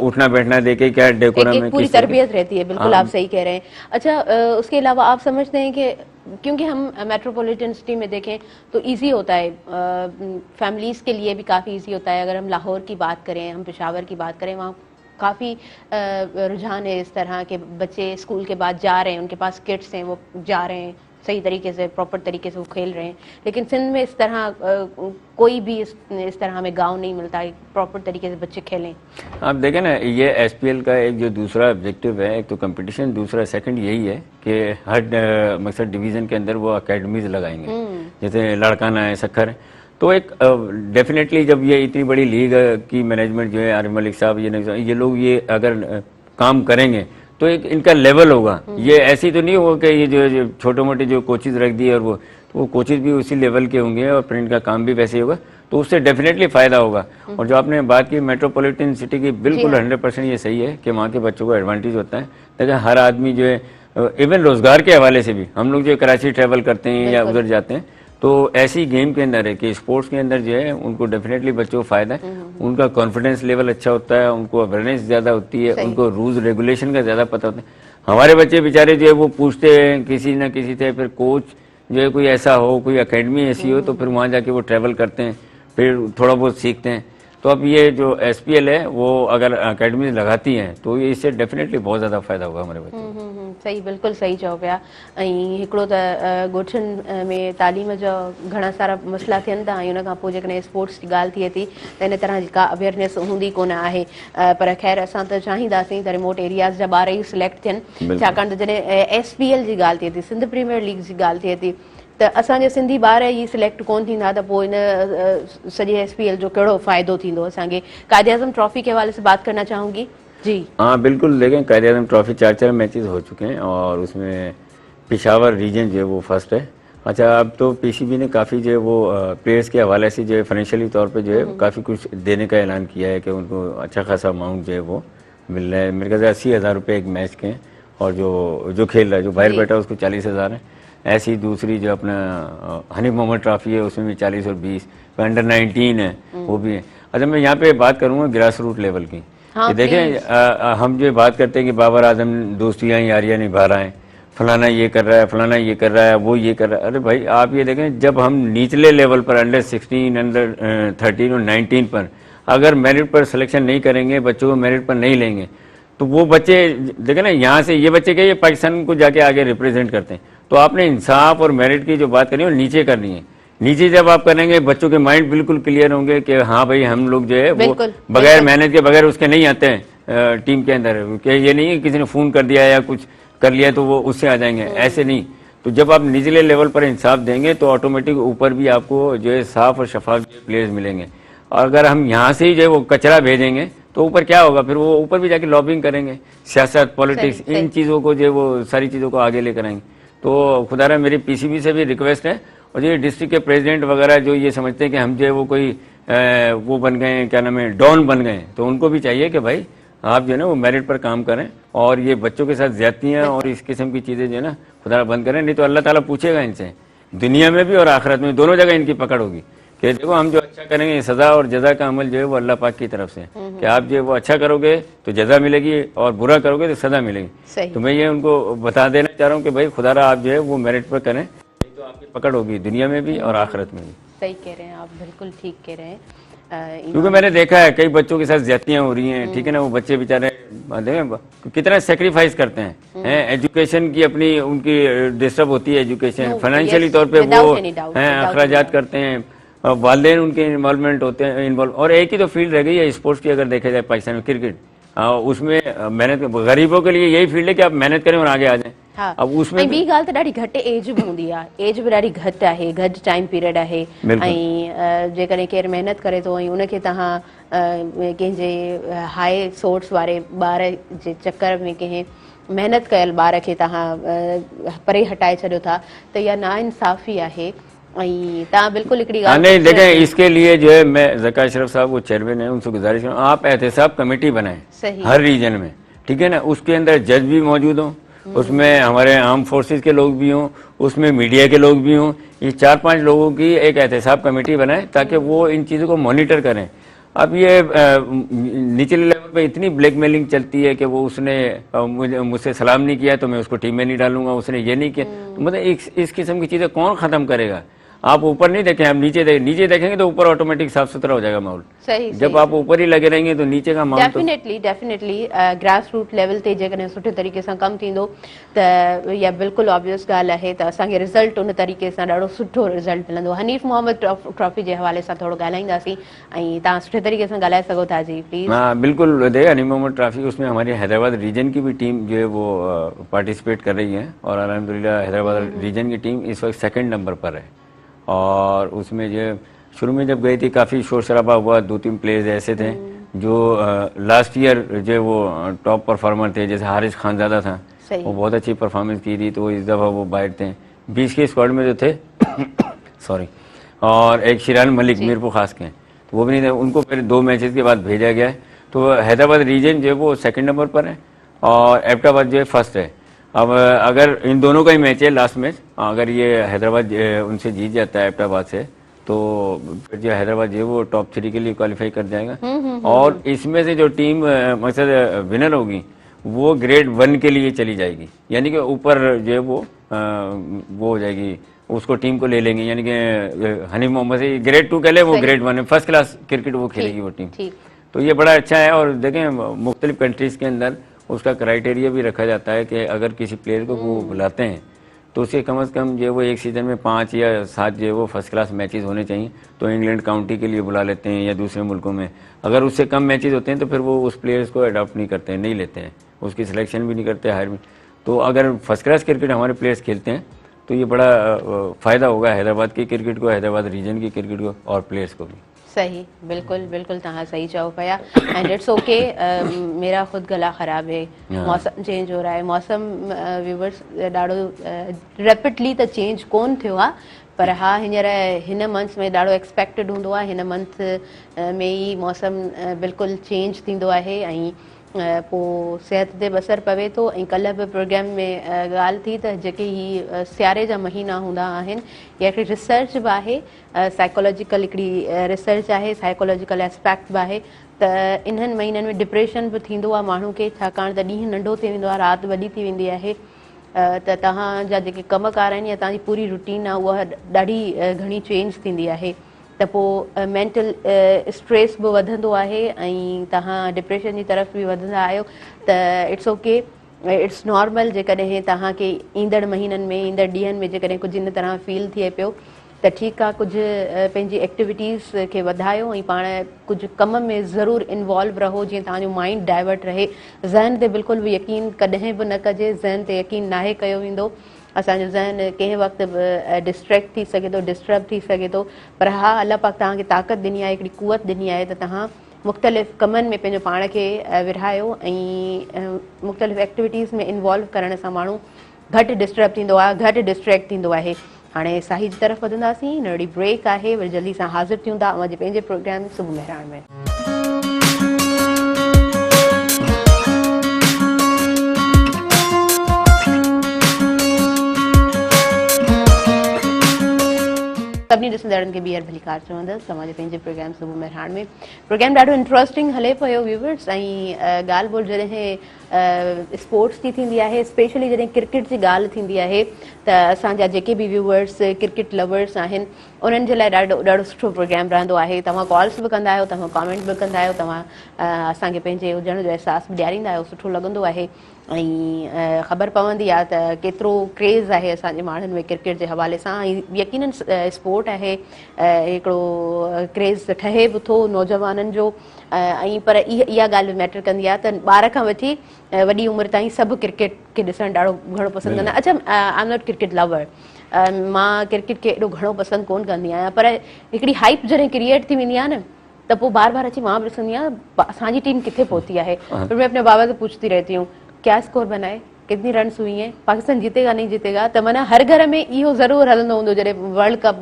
उठना बैठना देख के क्या डेकोरम में पूरी तरबियत रहती है बिल्कुल आप सही कह रहे हैं अच्छा उसके अलावा आप समझते हैं कि क्योंकि हम मेट्रोपॉलिटन सिटी में देखें तो इजी होता है फैमिलीज के लिए भी काफ़ी इजी होता है अगर हम लाहौर की बात करें हम पेशावर की बात करें वहाँ काफ़ी रुझान है इस तरह के बच्चे स्कूल के बाद जा रहे हैं, उनके पास किट्स हैं, वो जा रहे हैं सही तरीके से, प्रॉपर तरीके से वो खेल रहे हैं। लेकिन सिंध में इस तरह कोई भी इस तरह हमें गांव नहीं मिलता है प्रॉपर तरीके से बच्चे खेलें। आप देखें ना, ये एसपीएल का एक जो दूसरा ऑब्जेक्टिव है, एक तो कंपटीशन, दूसरा सेकंड यही है कि हर मकसद डिवीज़न के अंदर वो अकेडमीज लगाएंगे, जैसे लड़काना है, सखर है। तो एक डेफिनेटली जब ये इतनी बड़ी लीग की मैनेजमेंट जो है, आरिफ मलिक साहब, ये लोग ये अगर काम करेंगे तो एक इनका लेवल होगा। ये ऐसी तो नहीं होगा कि ये जो छोटे मोटे जो कोचेज रख दिए और वो, तो वो कोचेज भी उसी लेवल के होंगे और फिर इनका काम भी वैसे ही होगा, तो उससे डेफिनेटली फ़ायदा होगा। और जो आपने बात की मेट्रोपॉलिटन सिटी की, बिल्कुल 100% ये सही है कि वहाँ के बच्चों को एडवांटेज होता है। लेकिन हर आदमी जो है, इवन रोज़गार के हवाले से भी, हम लोग जो कराची ट्रैवल करते हैं या उधर जाते हैं, तो ऐसी गेम के अंदर है कि स्पोर्ट्स के अंदर जो है उनको डेफिनेटली बच्चों को फायदा है, उनका कॉन्फिडेंस लेवल अच्छा होता है, उनको अवेयरनेस ज़्यादा होती है, उनको रूल्स रेगुलेशन का ज़्यादा पता होता है। हमारे बच्चे बेचारे जो है वो पूछते हैं किसी न किसी से, फिर कोच जो है कोई ऐसा हो, कोई अकेडमी ऐसी हो, तो फिर वहाँ जाके वो ट्रैवल करते हैं, फिर थोड़ा बहुत सीखते हैं। तो अब ये जो एसपीएल है वो अगर अकेडमी लगाती हैं तो ये इससे डेफिनेटली बहुत ज़्यादा फ़ायदा होगा हमारे बच्चों को। सही, बिल्कुल सही चओ पिया। ऐं हिकिड़ो त ॻोठनि में तालीम जो घणा सारा मसइला थियनि था, ऐं उन खां पोइ जेकॾहिं स्पोर्ट्स जी ॻाल्हि थिए थी त इन तरह जी का अवेयरनेस हूंदी कोन आहे। पर ख़ैर असां त चाहींदासीं त रिमोट एरियाज़ जा ॿार ई सिलेक्ट थियनि, छाकाणि त जॾहिं एसपीएल जी ॻाल्हि थिए थी, सिंध प्रीमियर लीग जी ॻाल्हि थिए थी, त असांजे सिंधी ॿार ई सिलेक्ट कोन थींदा त पोइ इन सॼे एसपीएल जो कहिड़ो फ़ाइदो थींदो असांखे। कायदे आज़म ट्रॉफी के हवाले से बात करना चाहूँगी जी। हाँ बिल्कुल, देखें कायदे आज़म ट्रॉफी 4 मैचेस हो चुके हैं और उसमें पेशावर रीजन जो है वो फर्स्ट है। अच्छा, अब तो पीसीबी ने काफ़ी जो है वो प्लेयर्स के हवाले से जो है फाइनेंशियली तौर पे जो है काफ़ी कुछ देने का ऐलान किया है कि उनको अच्छा खासा अमाउंट जो है वो मिल रहा है। मेरे ख्याल से 80,000 रुपये एक मैच के हैं, और जो खेल रहा है, जो बाहर बैठा है, उसको 40,000 है। ऐसी दूसरी जो अपना हनीफ मोहम्मद ट्रॉफी है उसमें भी 40 और 20, अंडर 19 है वो भी है। अच्छा, मैं यहाँ पे बात करूँगा ग्रास रूट लेवल की। हाँ, देखें, हम जो बात करते हैं कि बाबर आजम दोस्तियाँ यारियाँ निभा रहा है, फलाना ये कर रहा है, फलाना ये कर रहा है, वो ये कर रहा है। अरे भाई, आप ये देखें, जब हम निचले लेवल पर अंडर 16, अंडर 13 और 19 पर अगर मेरिट पर सिलेक्शन नहीं करेंगे, बच्चों को मेरिट पर नहीं लेंगे, तो वो बच्चे देखें ना, यहाँ से ये बच्चे ये पाकिस्तान को जाके आगे रिप्रेजेंट करते हैं। तो आपने इंसाफ और मेरिट की जो बात करनी है वो नीचे करनी है। नीचे जब आप करेंगे, बच्चों के माइंड बिल्कुल क्लियर होंगे कि हाँ भाई, हम लोग जो है वो बगैर मेहनत के, बगैर उसके नहीं आते हैं टीम के अंदर। कि ये नहीं है किसी ने फ़ोन कर दिया या कुछ कर लिया तो वो उससे आ जाएंगे, ऐसे नहीं। तो जब आप निचले लेवल पर इंसाफ देंगे तो ऑटोमेटिक ऊपर भी आपको जो है साफ और शफाफ प्लेयर्स मिलेंगे। और अगर हम यहाँ से ही जो है वो कचरा भेजेंगे तो ऊपर क्या होगा, फिर वो ऊपर भी जाके लॉबिंग करेंगे, सियासत, पॉलिटिक्स, इन चीज़ों को जो है वो सारी चीज़ों को आगे लेकर आएंगे। तो खुदारा मेरी पीसीबी से भी रिक्वेस्ट है, और ये डिस्ट्रिक्ट के प्रेसिडेंट वगैरह जो ये समझते हैं कि हम जो है वो कोई वो बन गए, क्या नाम है, डॉन बन गए, तो उनको भी चाहिए कि भाई आप जो है ना वो मेरिट पर काम करें और ये बच्चों के साथ ज्यादतियाँ और इस किस्म की चीज़ें जो है ना खुदारा बंद करें। नहीं तो अल्लाह ताला पूछेगा इनसे, दुनिया में भी और आखिरत में, दोनों जगह इनकी पकड़ होगी कि देखो हम जो अच्छा करेंगे, सज़ा और जज़ा का अमल जो है वो अल्लाह पाक की तरफ से है कि आप जो है वो अच्छा करोगे तो जज़ा मिलेगी और बुरा करोगे तो सज़ा मिलेगी। तो मैं ये उनको बता देना चाह रहा हूँ कि भाई खुदारा आप जो है वो मेरिट पर करें, नहीं तो आपकी पकड़ होगी दुनिया में भी और आखिरत में भी। सही कह रहे हैं आप, बिल्कुल ठीक कह रहे हैं। क्योंकि मैंने देखा है कई बच्चों के साथ ज्यादतियाँ हो रही हैं, ठीक है ना, वो बच्चे बेचारे कितना सेक्रीफाइस करते हैं, एजुकेशन की अपनी उनकी डिस्टर्ब होती है, एजुकेशन फाइनेंशियली तौर पे वो हैं अखराजात करते हैं, वालिदैन उनके इन्वॉल्वमेंट होते हैं इन्वॉल्व। और एक ही तो फील्ड रह गई है स्पोर्ट्स की, अगर देखा जाए पाकिस्तान में क्रिकेट, उसमें मेहनत, गरीबों के लिए यही फील्ड है कि आप मेहनत करें और आगे आ जाएं। हाँ, अब उसमें ॿी ॻाल्हि त ॾाढी घटि एज बि हूंदी आहे, एज बि ॾाढी घटि आहे, घटि टाइम पीरियड आहे। ऐं जेकॾहिं केरु महिनत करे थो ऐं उनखे तव्हां कंहिंजे हाई सोर्स वारे ॿार जे चकर में कंहिं महिनत कयल ॿार खे तव्हां परे हटाए छॾियो था, त इहा नाइंसाफ़ी आहे। बिल्कुल नहीं, देखें, इसके लिए जो है मैं ज़का अशरफ साहब वो चेयरमैन है, उनसे गुजारिश करूँ आप एहतसाब कमेटी बनाएं हर रीजन में, ठीक है ना, उसके अंदर जज भी मौजूद हों, उसमें हमारे आर्म फोर्सेस के लोग भी हों, उसमें मीडिया के लोग भी हों, ये 4-5 लोगों की एक एहतसाब कमेटी बनाएं ताकि वो इन चीज़ों को मॉनिटर करें। अब ये निचले लेवल पे इतनी ब्लैकमेलिंग चलती है कि वो उसने मुझसे सलाम नहीं किया तो मैं उसको टीम में नहीं डालूंगा, उसने ये नहीं किया, तो मतलब इस किस्म की चीज़ें कौन ख़त्म करेगा। आप ऊपर नहीं देखें, आप नीचे देखेंगे तो ऊपर ऑटोमेटिक साफ सुथरा हो जाएगा माहौल। सही जब आप ऊपर ही लगे रहेंगे तो नीचे का माहौल डेफिनेटली ग्रास रूट लेवल ते जेकॾहिं सुठे तरीक़े सां कमु थींदो त इहा बिल्कुलु ऑब्वियस ॻाल्हि आहे त असांखे रिज़ल्ट उन तरीक़े सां ॾाढो सुठो रिज़ल्ट मिलंदो। हनीफ़ मोहम्मद ट्रॉफी जे हवाले सां थोरो ॻाल्हाईंदासीं ऐं तव्हां सुठे तरीक़े सां ॻाल्हाए सघो था जी प्लीज़। हाँ बिल्कुल, दे हनीफ़ मोहम्मद ट्रॉफी, उसमें हमारी हैदराबाद रीजन की भी टीम जो है वो पार्टिसिपेट कर रही है और अल्हम्दुलिल्लाह हैदराबाद रीजन की टीम इस वक्त 2nd नंबर पर है। और उसमें जो शुरू में जब गई थी काफ़ी शोर शराबा हुआ, 2-3 प्लेयर्स ऐसे थे जो लास्ट ईयर जो वो टॉप परफॉर्मर थे, जैसे हारिस खानजादा था, वो बहुत अच्छी परफॉर्मेंस की थी, तो इस दफ़ा वो बाहर थे। 20 के स्क्वाड में जो थे सॉरी, और एक शिरान मलिक मीरपुर खास के, तो वो भी नहीं थे। उनको फिर 2 मैचेस के बाद भेजा गया है। तो हैदराबाद रीजन जो है वो 2nd नंबर पर है और एबटाबाद जो है 1st है। अब अगर इन दोनों का ही मैच है लास्ट मैच, अगर ये हैदराबाद उनसे जीत जाता है एबटाबाद से, तो फिर जो हैदराबाद जो है वो टॉप 3 के लिए क्वालिफाई कर जाएगा। और इसमें से जो टीम मकसद विनर होगी वो ग्रेड 1 के लिए चली जाएगी, यानी कि ऊपर जो है वो हो जाएगी, उसको टीम को ले लेंगे। यानी कि हनीफ़ मोहम्मद से ग्रेड 2 के लिए वो ग्रेड 1 है, फर्स्ट क्लास क्रिकेट वो खेलेगी वो टीम। तो ये बड़ा अच्छा है। और देखें मुख्तलिफ कंट्रीज़ के अंदर उसका क्राइटेरिया भी रखा जाता है कि अगर किसी प्लेयर को वो बुलाते हैं तो उसे कम से कम जो है वो एक सीज़न में 5 या 7 जो है वो फर्स्ट क्लास मैचेस होने चाहिए। तो इंग्लैंड काउंटी के लिए बुला लेते हैं या दूसरे मुल्कों में, अगर उससे कम मैचेस होते हैं तो फिर वो उस प्लेयर्स को अडॉप्ट नहीं करते हैं, नहीं लेते हैं, उसकी सिलेक्शन भी नहीं करते हायर में। तो अगर फर्स्ट क्लास क्रिकेट हमारे प्लेयर्स खेलते हैं तो ये बड़ा फ़ायदा होगा हैदराबाद की क्रिकेट को, हैदराबाद रीजन की क्रिकेट को और प्लेयर्स को भी। सही, बिल्कुल बिल्कुल तव्हां सही चओ पिया। एंड इट्स ओके, मेरा ख़ुद गला ख़राब है, मौसम चेंज हो रहा है। मौसम व्यूवर्स ॾाढो रैपिडली त चेंज कोन थियो आहे, पर हा हींअर हिन मंथ में ॾाढो एक्सपेक्टेड हूंदो आहे, हिन मंथ में ई मौसम बिल्कुलु चेंज थींदो आहे ऐं पोइ सिहत ते बि असरु पवे थो। ऐं कल्ह बि प्रोग्राम में ॻाल्हि थी त जेके ही सियारे जा महीना हूंदा आहिनि, या हिकिड़ी रिसर्च बि आहे, साइकोलॉजिकल हिकिड़ी रिसर्च आहे, साइकोलॉजिकल एस्पेक्ट बि आहे त इन्हनि महीननि में डिप्रेशन बि थींदो आहे माण्हू खे, छाकाणि त ॾींहुं नंढो थी वेंदो आहे, राति वॾी थी वेंदी आहे। त तव्हांजा जेके कमकार आहिनि या तव्हांजी पूरी रूटीन आहे उहा ॾाढी घणी चेंज थींदी आहे, त पोइ मेंटल स्ट्रेस बि वधंदो आहे ऐं तव्हां डिप्रेशन जी तरफ़ बि वधंदा आहियो। त इट्स ओके, इट्स नॉर्मल। जेकॾहिं तव्हांखे ईंदड़ महीननि में, ईंदड़ ॾींहंनि में जेकॾहिं कुझु इन तरह फील थिए पियो त ठीकु आहे, कुझु पंहिंजी एक्टिविटीज़ खे वधायो ऐं पाण कुझु कम में ज़रूरु इन्वॉल्व रहो, जीअं तव्हांजो माइंड डाइवर्ट रहे। ज़हन ते बिल्कुलु बि यकीन कॾहिं बि न कजे, ज़हन ते यकीन नाहे कयो वेंदो। असांजो ज़हन कंहिं वक़्तु बि डिस्ट्रैक्ट थी सघे थो, डिस्टर्ब थी सघे थो, पर हा अल्लाह पाक तव्हांखे ताक़त ॾिनी आहे, हिकिड़ी कुवत ॾिनी आहे त तव्हां मुख़्तलिफ़ कमनि में पंहिंजो पाण खे विरहायो ऐं मुख़्तलिफ़ एक्टिविटीज़ में इन्वॉल्व करण सां माण्हू घटि डिस्टर्ब थींदो आहे, घटि डिस्ट्रैक्ट थींदो आहे। हाणे साही जी तरफ़ वधंदासीं, नंढड़ी ब्रेक आहे, वरी जल्दी सां हाज़िर थियूं था अॼु पंहिंजे प्रोग्राम सुबुह मेहरान में। सभिनी ॾिसंदड़नि खे ॿीहर भली कार चवंदसि तव्हांजे पंहिंजे प्रोग्राम सुबुह मेहरान में। प्रोग्राम ॾाढो इंट्रस्टिंग हले पियो व्यूवर्स, ऐं ॻाल्हि ॿोल जॾहिं स्पोर्ट्स जी थींदी आहे, स्पेशली जॾहिं क्रिकेट जी ॻाल्हि थींदी आहे, त असांजा जेके बि व्यूवर्स क्रिकेट लवर्स आहिनि उन्हनि जे लाइ ॾाढो सुठो प्रोग्राम रहंदो आहे। तव्हां कॉल्स बि कंदा आहियो, तव्हां कॉमेंट बि कंदा आहियो, तव्हां असांखे पंहिंजे हुजण जो अहसासु बि ॾियारींदा आहियो, सुठो लॻंदो आहे। ऐं ख़बर पवंदी आहे त केतिरो क्रेज़ आहे असांजे माण्हुनि में क्रिकेट जे हवाले सां। ऐं यकीनन स्पोर्ट आहे, हिकिड़ो क्रेज़ ठहे बि थो नौजवाननि जो, ऐं पर इहा ॻाल्हि बि मैटर कंदी आहे त ॿार खां वठी वॾी उमिरि ताईं सभु क्रिकेट खे ॾिसणु ॾाढो घणो पसंदि कंदा। अच्छा, I am not cricket lover, मां क्रिकेट खे एॾो घणो पसंदि कोन कंदी आहियां, पर हिकिड़ी हाइप जॾहिं क्रिएट थी वेंदी आहे न, त पोइ बार बार अची मां बि ॾिसंदी आहियां असांजी टीम किथे पहुती आहे। फिर मैं अपने बाबा से पूछती रहती हूँ क्या स्कोर बनाए, कितनी रन्स हुई हैं, पाकिस्तान जीतेगा नहीं जीतेगा। त माना हर घर में इहो ज़रूरु हलंदो हूंदो जॾहिं वर्ल्ड कप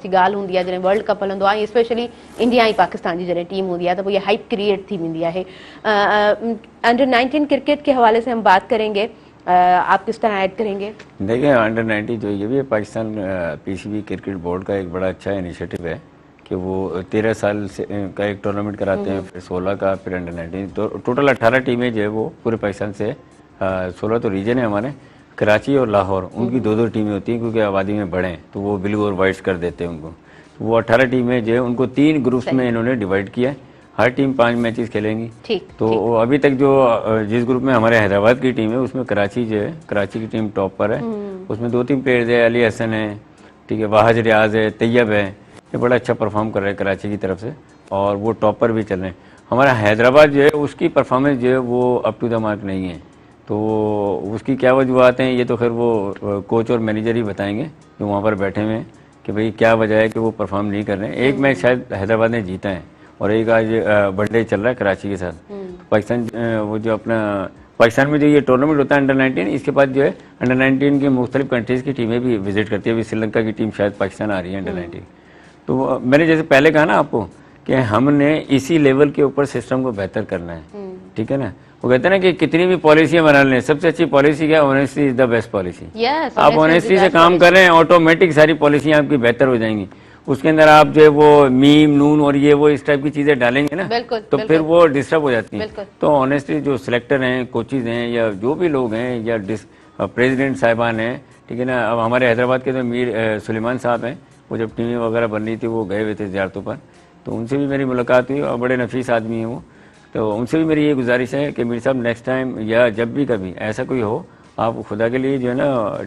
जी ॻाल्हि हूंदी आहे, जॾहिं वर्ल्ड कप हलंदो आहे, स्पेशली इंडिया ऐं पाकिस्तान जी जॾहिं टीम हूंदी आहे, त पोइ इहा हाइप क्रिएट थी वेंदी आहे। अंडर 19 क्रिकेट के हवाले से हम बात करेंगे, आप किस तरह ऐड करेंगे? देखिए अंडर 19 जो ये भी पाकिस्तान पीसीबी क्रिकेट बोर्ड का एक बड़ा अच्छा इनिशिएटिव है कि वो 13 साल से का एक टूर्नामेंट कराते हैं, फिर 16 का, फिर अंडर 19, तो टोटल 18 टीमें जो है वो पूरे पाकिस्तान से, 16 तो रीजन है हमारे, कराची और लाहौर उनकी 2-2 टीमें होती हैं, क्योंकि आबादी में बड़े हैं तो वो ब्लू और वाइट्स कर देते हैं उनको। तो वो 18 टीमें जो है उनको 3 ग्रुप्स में इन्होंने डिवाइड किया है, हर टीम 5 मैचेस खेलेंगी। तो अभी तक जो जिस ग्रुप में हमारे हैदराबाद की टीम है उसमें कराची जो है, कराची की टीम टॉप पर है। उसमें 2-3 प्लेयर्स है, अली हसन है, ठीक है, वाहज रियाज है, तैयब है, ये बड़ा अच्छा परफॉर्म कर रहे हैं कराची की तरफ से और वो टॉप पर भी चल रहे हैं। हमारा हैदराबाद जो है उसकी परफॉर्मेंस जो है वो अप टू द मार्क नहीं है, तो उसकी क्या वजूहत हैं ये तो खैर वो कोच और मैनेजर ही बताएंगे जो वहाँ पर बैठे हुए हैं कि भाई क्या वजह है कि वो परफॉर्म नहीं कर रहे हैं। एक मैच शायद हैदराबाद ने जीता है और एक आज वनडे चल रहा है कराची के साथ। पाकिस्तान वो जो अपना पाकिस्तान में जो ये टूर्नामेंट होता है अंडर 19, इसके बाद जो है अंडर 19 की मुख्तलिफ कंट्रीज़ की टीमें भी विजिट करती है। अभी श्रीलंका की टीम शायद पाकिस्तान आ रही है अंडर 19। तो मैंने जैसे पहले कहा ना आपको कि हमने इसी लेवल के ऊपर सिस्टम को बेहतर करना है, ठीक है ना। वो कहते हैं ना कि कितनी भी पॉलिसियां बना लें, सबसे अच्छी पॉलिसी क्या, honesty is the best policy. आप ऑनेस्टी से काम कर रहे हैं, ऑटोमेटिक सारी पॉलिसियां आपकी बेहतर हो जाएंगी। उसके अंदर आप जो है वो मीम नून और ये वो इस टाइप की चीजें डालेंगे ना तो फिर वो डिस्टर्ब हो जाती हैं। तो ऑनेस्टली जो सिलेक्टर हैं, कोचेज हैं या जो भी लोग हैं या प्रेसिडेंट साहिबान हैं, ठीक है ना। अब हमारे हैदराबाद के तो मीर सुलेमान साहब हैं, वो जब टीमें वगैरह बन रही थी वो गए हुए थे ज़ियारतों पर, तो उनसे भी मेरी मुलाकात हुई और बड़े नफीस आदमी हैं वो। तो उनसे भी मेरी ये गुजारिश है कि मीर साहब नेक्स्ट टाइम या जब भी कभी ऐसा कोई हो, आप खुदा के लिए जो है ना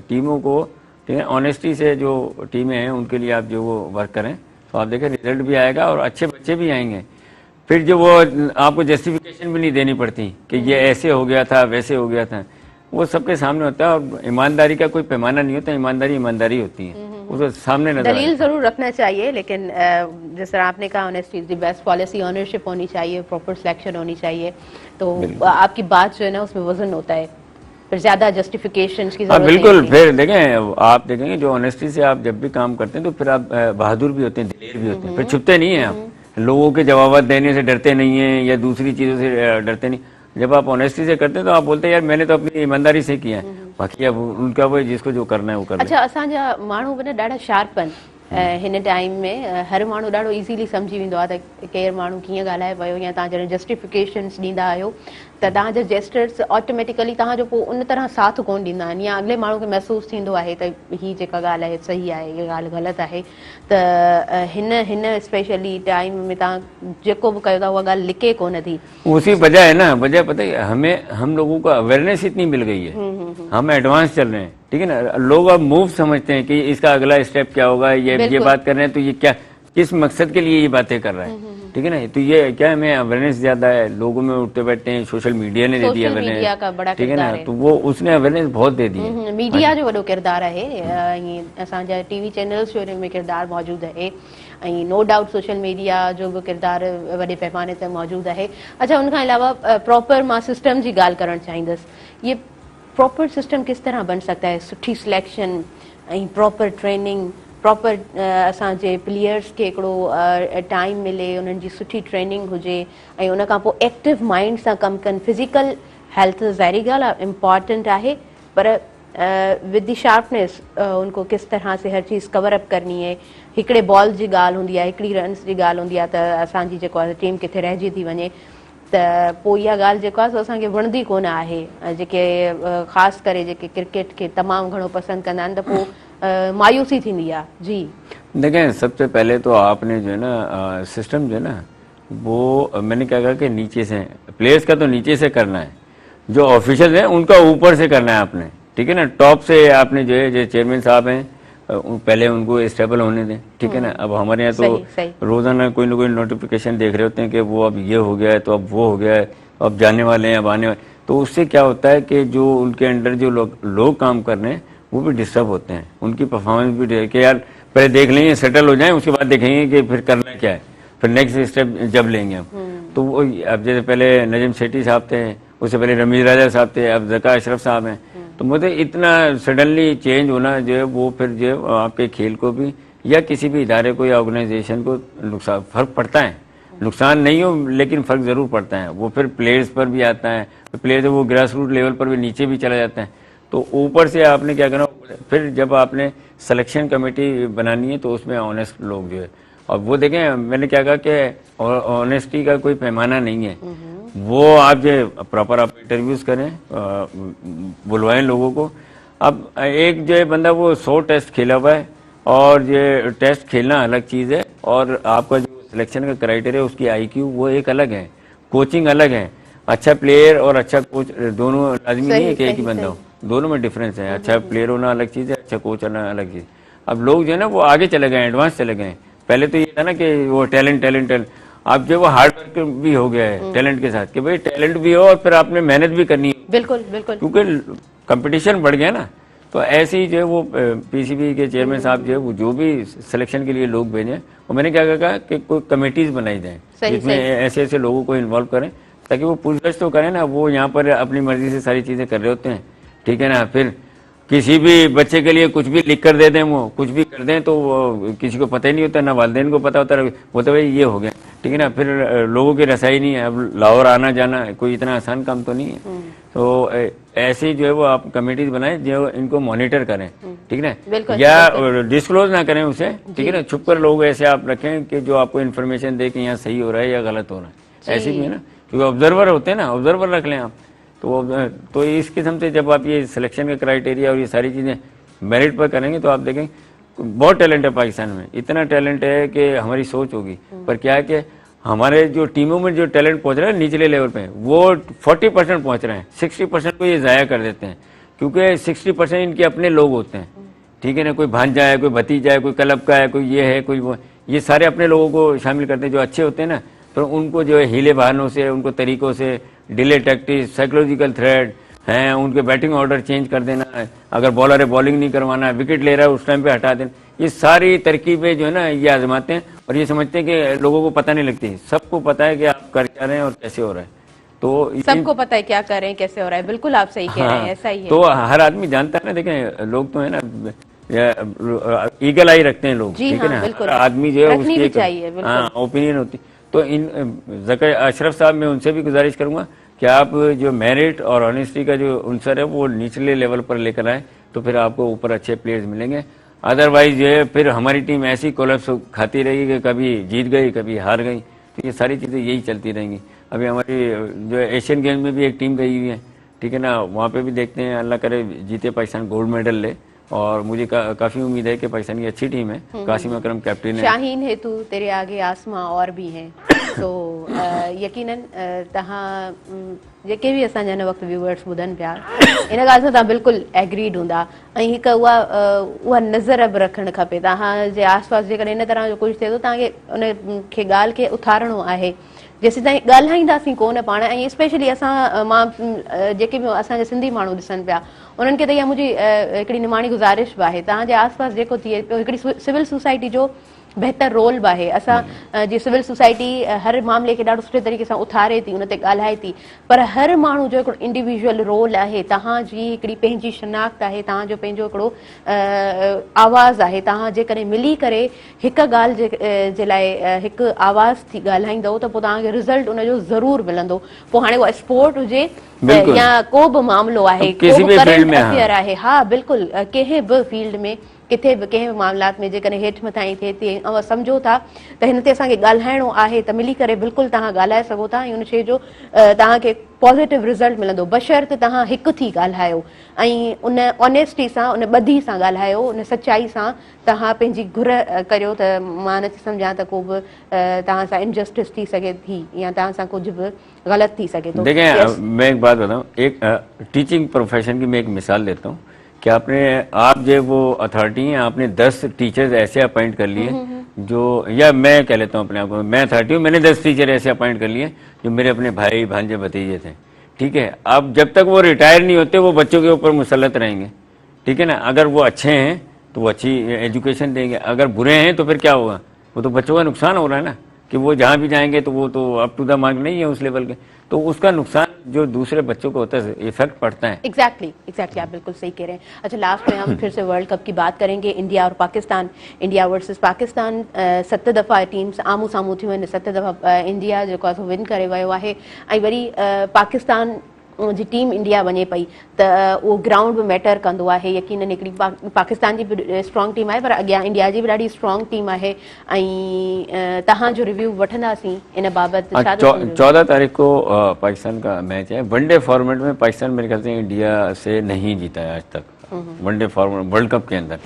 टीमों को, ठीक है, ऑनेस्टी से जो टीमें हैं उनके लिए आप जो वो वर्क करें, तो आप देखें रिजल्ट भी आएगा और अच्छे बच्चे भी आएंगे। फिर जो वो आपको जस्टिफिकेशन भी नहीं देनी पड़ती कि ये ऐसे हो गया था वैसे हो गया था, वो सबके सामने होता है। और ईमानदारी का कोई पैमाना नहीं होता, ईमानदारी ईमानदारी होती है, उसको सामने नजर दलील जरूर रखना चाहिए, लेकिन जिस तरह आपने कहा honesty is the best policy, ownership होनी चाहिए, प्रॉपर सिलेक्शन होनी चाहिए, तो आपकी बात जो है ना उसमें वजन होता है, फिर ज्यादा जस्टिफिकेशन की जरूरत नहीं। बिल्कुल, फिर देखें आप देखेंगे जो ऑनेस्टी से आप जब भी काम करते हैं तो फिर आप बहादुर भी होते हैं, दिलेर भी होते हैं, फिर छुपते नहीं हैं आप, लोगों के जवाब देने से डरते नहीं हैं या दूसरी चीजों से डरते नहीं। जब आप ऑनेस्टी से करते हैं तो आप बोलते हैं यार मैंने तो अपनी ईमानदारी से किया है, बाकी अब उनका वो जिसको जो करना है वो करना है। अच्छा, असांजा माण्हू बि न ॾाढा शार्प आहिनि हिन टाइम में, हर माण्हू ॾाढो इज़ीली सम्झी वेंदो आहे त केरु माण्हू कीअं ॻाल्हाए पियो, या तव्हां जॾहिं जस्टिफिकेशन्स ॾींदा आहियो त तव्हांजा जेस्टर्स ऑटोमेटिकली तव्हांजो पोइ उन तरह साथ कोन ॾींदा आहिनि, या अॻिले माण्हू खे महसूसु थींदो आहे त हीअ जेका ॻाल्हि आहे सही आहे, हीअ ॻाल्हि ग़लति आहे। त हिन स्पेशली टाइम में तव्हां जेको बि कयो था उहा ॻाल्हि लिके कोन थी। उसी वजह है ना, वजह पता है हमें, हम लोगों को अवेयरनेस इतनी मिल गई है, हम एडवांस चल रहे हैं, ठीक है ना। लोग अब मूव समझते हैं कि इसका अगला स्टेप क्या होगा, ये बात कर रहे हैं तो ये क्या, किस मकसद के लिए ये बातें कर रहा है, ठीक है ना। तो ये क्या हमें अवेयरनेस ज्यादा है, लोगों में उठते बैठते हैं, सोशल मीडिया ने दे दिया अवेयरनेस, ठीक है ना, तो वो उसने अवेयरनेस बहुत दे दी है। मीडिया जो वॾो किरदारु आहे, असांजा टीवी चैनल्स जो में किरदारु मौजूदु आहे, ऐं नो डाउट सोशल मीडिया जो भी किरदार वॾे पैमाने ते मौजूदु आहे। अच्छा, उनखां अलावा प्रॉपर मां सिस्टम जी ॻाल्हि करणु चाहींदसि, ये प्रॉपर सिस्टम किस तरह बन सकता है, सुठी सिलेक्शन ऐं प्रॉपर ट्रेनिंग, प्रॉपर असांजे प्लेयर्स खे हिकिड़ो टाइम मिले, उन्हनि जी सुठी ट्रेनिंग हुजे, ऐं उन खां पोइ एक्टिव माइंड सां कमु कनि। फिज़िकल हेल्थ ज़ाहिरी ॻाल्हि आहे इम्पॉर्टेंट आहे, पर विद द शार्पनेस उनको किस तरह से हर चीज़ कवर अप करनी है। हिकिड़े बॉल जी ॻाल्हि हूंदी आहे, हिकिड़ी रन्स जी ॻाल्हि हूंदी आहे त असांजी जेको आहे टीम किथे रहिजी थी वञे, त पोइ इहा ॻाल्हि जेको आहे सो असांखे वणंदी कोन आहे। जेके ख़ासि करे जेके क्रिकेट खे तमामु घणो पसंदि कंदा आहिनि त पोइ मायूसी थींदी आहे। जी देखें, सबसे पहले तो आपने जो है ना सिस्टम जो है ना वो मैंने क्या कहा कि नीचे से, प्लेयर्स का तो नीचे से करना है, जो ऑफिशियल है उनका ऊपर से करना है आपने, ठीक है ना। टॉप से आपने जो है जो चेयरमैन साहब हैं पहले उनको स्टेबल होने दें, ठीक है ना। अब हमारे यहाँ तो रोजाना कोई ना कोई नोटिफिकेशन देख रहे होते हैं कि वो अब ये हो गया है, तो अब वो हो गया है, अब जाने वाले हैं, अब आने वाले, तो उससे क्या होता है कि जो उनके अंडर जो लोग काम कर रहे हैं वो भी डिस्टर्ब होते हैं, उनकी परफॉर्मेंस भी कि यार पहले देख लेंगे, सेटल हो जाएं, उसके बाद देखेंगे कि फिर करना क्या है, फिर नेक्स्ट स्टेप जब लेंगे हम। तो वो अब जैसे पहले नजम सेठी साहब थे, उससे पहले रमीज राजा साहब थे, अब ज़का अशरफ साहब हैं, तो मुझे इतना सडनली चेंज होना जो है वो फिर जो आपके खेल को भी या किसी भी इदारे को या ऑर्गेनाइजेशन को नुकसान, फर्क पड़ता है, नुकसान नहीं हो लेकिन फ़र्क ज़रूर पड़ता है। वो फिर प्लेयर्स पर भी आता है, प्लेयर्स वो ग्रास रूट लेवल पर भी नीचे भी चला जाता है। तो ऊपर से आपने क्या करना, फिर जब आपने सिलेक्शन कमेटी बनानी है तो उसमें ऑनेस्ट लोग जो है, और वो देखें मैंने क्या कहा कि ऑनेस्टी का कोई पैमाना नहीं है, वो आप जो प्रॉपर आप इंटरव्यूज़ करें, बुलवाएं लोगों को, अब एक जो है बंदा वो 100 टेस्ट खेला हुआ है, और ये टेस्ट खेलना अलग चीज़ है, और आपका जो सिलेक्शन का क्राइटेरिया उसकी IQ वो एक अलग है, कोचिंग अलग है। अच्छा प्लेयर और अच्छा कोच दोनों लाजमी नहीं है कि एक ही बंदा हो, दोनों में डिफरेंस है। अच्छा प्लेयर होना अलग चीज़ है, अच्छा कोच होना अलग चीज़। अब लोग जो है ना वो आगे चले गए, एडवांस चले गए। पहले तो ये था ना कि वो टैलेंट, अब जो वो हार्ड वर्क भी हो गया है टैलेंट के साथ, कि भाई टैलेंट भी हो और फिर आपने मेहनत भी करनी है। बिल्कुल बिल्कुल, क्योंकि कंपटीशन बढ़ गया ना। तो ऐसे ही जो है वो PCB के चेयरमैन साहब जो है वो जो भी सिलेक्शन के लिए लोग भेजें, और मैंने क्या कहा कि कोई कमेटीज बनाई जाए जिसमें ऐसे ऐसे लोगों को इन्वॉल्व करें, ताकि वो पूछताछ तो करें ना। वो यहाँ पर अपनी मर्जी से सारी चीज़ें कर रहे होते हैं, ठीक है ना। फिर किसी भी बच्चे के लिए कुछ भी लिख कर दे दें, वो कुछ भी कर दें, तो वो किसी को पता ही नहीं होता, ना वालिदैन को पता होता, वो तो भाई ये हो गया, ठीक है ना। फिर लोगों की रसाई नहीं है। अब लाहौर आना जाना कोई इतना आसान काम तो नहीं है। तो ऐसे ही जो है वो आप कमेटीज बनाएं जो इनको मॉनिटर करें, ठीक है ना, या डिस्क्लोज ना करें उसे, ठीक है ना। छुप कर लोग ऐसे आप रखें कि जो आपको इन्फॉर्मेशन दे कि यहाँ सही हो रहा है या गलत हो रहा है, ऐसे भी है ना। क्योंकि ऑब्जर्वर होते हैं ना, ऑब्जर्वर रख लें आप। तो इस किस्म से जब आप ये सिलेक्शन का क्राइटेरिया और ये सारी चीज़ें मेरिट पर करेंगे, तो आप देखें बहुत टैलेंट है पाकिस्तान में, इतना टैलेंट है कि हमारी सोच होगी। पर क्या है कि हमारे जो टीमों में जो टैलेंट पहुंच रहा है निचले लेवल पे, वो 40% पहुंच रहे हैं, 60% को ये ज़ाया कर देते हैं। क्योंकि 60% इनके अपने लोग होते हैं, ठीक है ना। कोई भांजा है, कोई भतीजा है, कोई क्लब का है, कोई ये है, कोई वो, ये सारे अपने लोगों को शामिल करते हैं जो अच्छे होते हैं ना। तो उनको जो है हीले बहानों से, उनको तरीकों से, डिले टैक्टिक्स, साइकोलॉजिकल थ्रेड हैं, उनके बैटिंग ऑर्डर चेंज कर देना है, अगर बॉलर है बॉलिंग नहीं करवाना है, विकेट ले रहा है उस टाइम पे हटा देना, ये सारी तरकीबें जो है ना ये आजमाते हैं। और ये समझते हैं कि लोगों को पता नहीं लगती, सबको पता है कि आप कर क्या रहे हैं और कैसे हो रहा है। तो सबको पता है क्या कर रहे हैं, कैसे हो रहा है। बिल्कुल आप सही कह रहे हैं, ऐसा ही है। तो हर आदमी जानता है ना। देखें लोग तो है ना ईगल आई रखते हैं लोग, ठीक है ना। आदमी जो है उसकी ओपिनियन होती। तो इन ज़कर अशरफ साहब, मैं उनसे भी गुजारिश करूंगा कि आप जो मेरिट और ऑनेस्टी का जो उनसर है वो निचले लेवल पर लेकर आए, तो फिर आपको ऊपर अच्छे प्लेयर्स मिलेंगे। अदरवाइज जो है फिर हमारी टीम ऐसी कोलैप्स खाती रहेगी कि कभी जीत गई कभी हार गई, तो ये सारी चीज़ें यही चलती रहेंगी। अभी हमारी जो एशियन गेम्स में भी एक टीम गई हुई है, ठीक है ना, वहाँ पे भी देखते हैं, अल्लाह करे जीते पाकिस्तान गोल्ड मेडल ले। और मुझे काफ़ी उम्मीद है कि पाकिस्तान की अच्छी टीम है, कासिम अकरम कैप्टन है। शाहीन है तू तेरे आगे आसमां और भी हैं। तो यकीनन तव्हां जेके बि असांजा हिन वक़्तु व्यूअर्स ॿुधनि पिया, इन ॻाल्हि सां तव्हां बिल्कुलु एग्रीड हूंदा। ऐं हिकु उहा नज़र बि रखणु खपे तव्हांजे आसपास। जेकॾहिं इन तरह जो कुझु थिए थो, तव्हांखे उन खे ॻाल्हि खे उथारिणो आहे। जेसीं ताईं ॻाल्हाईंदासीं कोन पाण, ऐं स्पेशली मां जेके बि असांजा सिंधी माण्हू ॾिसनि पिया, उन्हनि खे त इहा मुंहिंजी हिकिड़ी निमाणी गुज़ारिश बि आहे, तव्हांजे आसपास जेको थिए पियो, हिकिड़ी सिविल सोसाइटी जो बहितर रोल बि आहे। असां जी सिविल सोसाइटी हर मामले खे ॾाढो सुठे तरीक़े सां उथारे थी, उन ते ॻाल्हाए थी, पर हर माण्हू जो हिकिड़ो इंडिविजुअल रोल आहे। तव्हांजी हिकिड़ी पंहिंजी शिनाख्त आहे, तव्हांजो पंहिंजो हिकिड़ो आवाज़ु आहे। तव्हां जेकॾहिं मिली करे हिकु ॻाल्हि जे लाइ हिकु आवाज़ थी ॻाल्हाईंदव, त पोइ तव्हांखे रिज़ल्ट उनजो ज़रूरु मिलंदो। पोइ हाणे उहा स्पोर्ट हुजे या को बि मामिलो आहे, को बि करंट अफेयर आहे, हा बिल्कुलु कंहिं बि फील्ड में, किथे बि कंहिं बि मामलात में जेकॾहिं हेठि मथां ई थिए थी ऐं सम्झो था त हिन ते असांखे ॻाल्हाइणो आहे, त मिली करे बिल्कुलु तव्हां ॻाल्हाए सघो था ऐं उन शइ जो तव्हांखे पॉज़िटिव रिज़ल्ट मिलंदो, बशर्त तव्हां हिकु थी ॻाल्हायो ऐं उन ऑनेस्टी सां, उन ॿधी सां ॻाल्हायो, उन सचाई सां तव्हां पंहिंजी घुर करियो। त मां नथी सम्झां त को बि तव्हां सां इनजस्टिस थी सघे थी या तव्हां सां कुझु बि ग़लति थी सघे थो। देखें मैं एक बात बताऊँ, एक टीचिंग प्रोफेशन की मैं एक मिसाल देता हूँ कि आप जो वो अथॉरिटी हैं, आपने 10 टीचर्स ऐसे अपॉइंट कर लिए जो, या मैं कह लेता हूँ अपने आप को, मैं अथॉरिटी हूँ, मैंने 10 टीचर ऐसे अपॉइंट कर लिए जो मेरे अपने भाई भांजे भतीजे थे, ठीक है। अब जब तक वो रिटायर नहीं होते वो बच्चों के ऊपर मुसल्लत रहेंगे, ठीक है ना। अगर वो अच्छे हैं तो वो अच्छी एजुकेशन देंगे, अगर बुरे हैं तो फिर क्या होगा, वो तो बच्चों का नुकसान हो रहा है ना, कि वो जहाँ भी जाएंगे तो वो तो अप टू द मार्क नहीं है उस लेवल के, तो उसका नुकसान जो दूसरे बच्चों को होता है, इफेक्ट पड़ता है। एग्जैक्टली आप बिल्कुल सही कह रहे हैं। अच्छा, लास्ट में हम फिर से वर्ल्ड कप की बात करेंगे, इंडिया और पाकिस्तान, इंडिया वर्सेस पाकिस्तान। 7 दफ़ा टीम्स आमू साम्हूं थियूं आहिनि, 7 दफ़ा इंडिया जेको आहे सो विन करे वियो आहे, ऐं वरी पाकिस्तान जी टीम इंडिया वञे पई त उहो ग्राउंड बि मैटर कंदो आहे। यकीनन हिकिड़ी पाकिस्तान जी बि स्ट्रॉन्ग टीम आहे, पर अॻियां इंडिया जी बि ॾाढी स्ट्रॉन्ग टीम आहे। ऐं तव्हांजो रिव्यू वठंदासीं इन बाबति। 14 तारीख को पाकिस्तान का मैच है, वनडे फॉर्मेट में पाकिस्तान मेरे ख्याल से इंडिया से नहीं जीता है आज तक, वनडे फॉर्मेट वर्ल्ड कप के अंदर,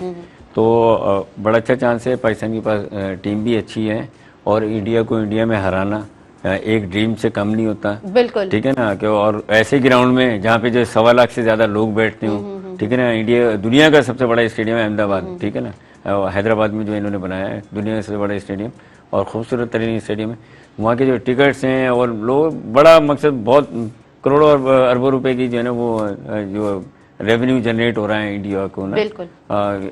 तो बड़ा अच्छा चांस है। पाकिस्तान के पास टीम भी अच्छी है और इंडिया को इंडिया में हराना एक ड्रीम से कम नहीं होता। बिल्कुल, ठीक है ना, कि और ऐसे ग्राउंड में जहाँ पे जो 1.25 लाख से ज्यादा लोग बैठते हो, ठीक है ना, इंडिया दुनिया का सबसे बड़ा स्टेडियम है अहमदाबाद, ठीक है ना, हैदराबाद में जो इन्होंने बनाया है दुनिया का सबसे बड़ा स्टेडियम और खूबसूरत तरीन स्टेडियम है। वहाँ के जो टिकट्स हैं और लोग, बड़ा मकसद, बहुत करोड़ों और अरबों रुपए की जो है ना वो जो रेवेन्यू जनरेट हो रहा है इंडिया को ना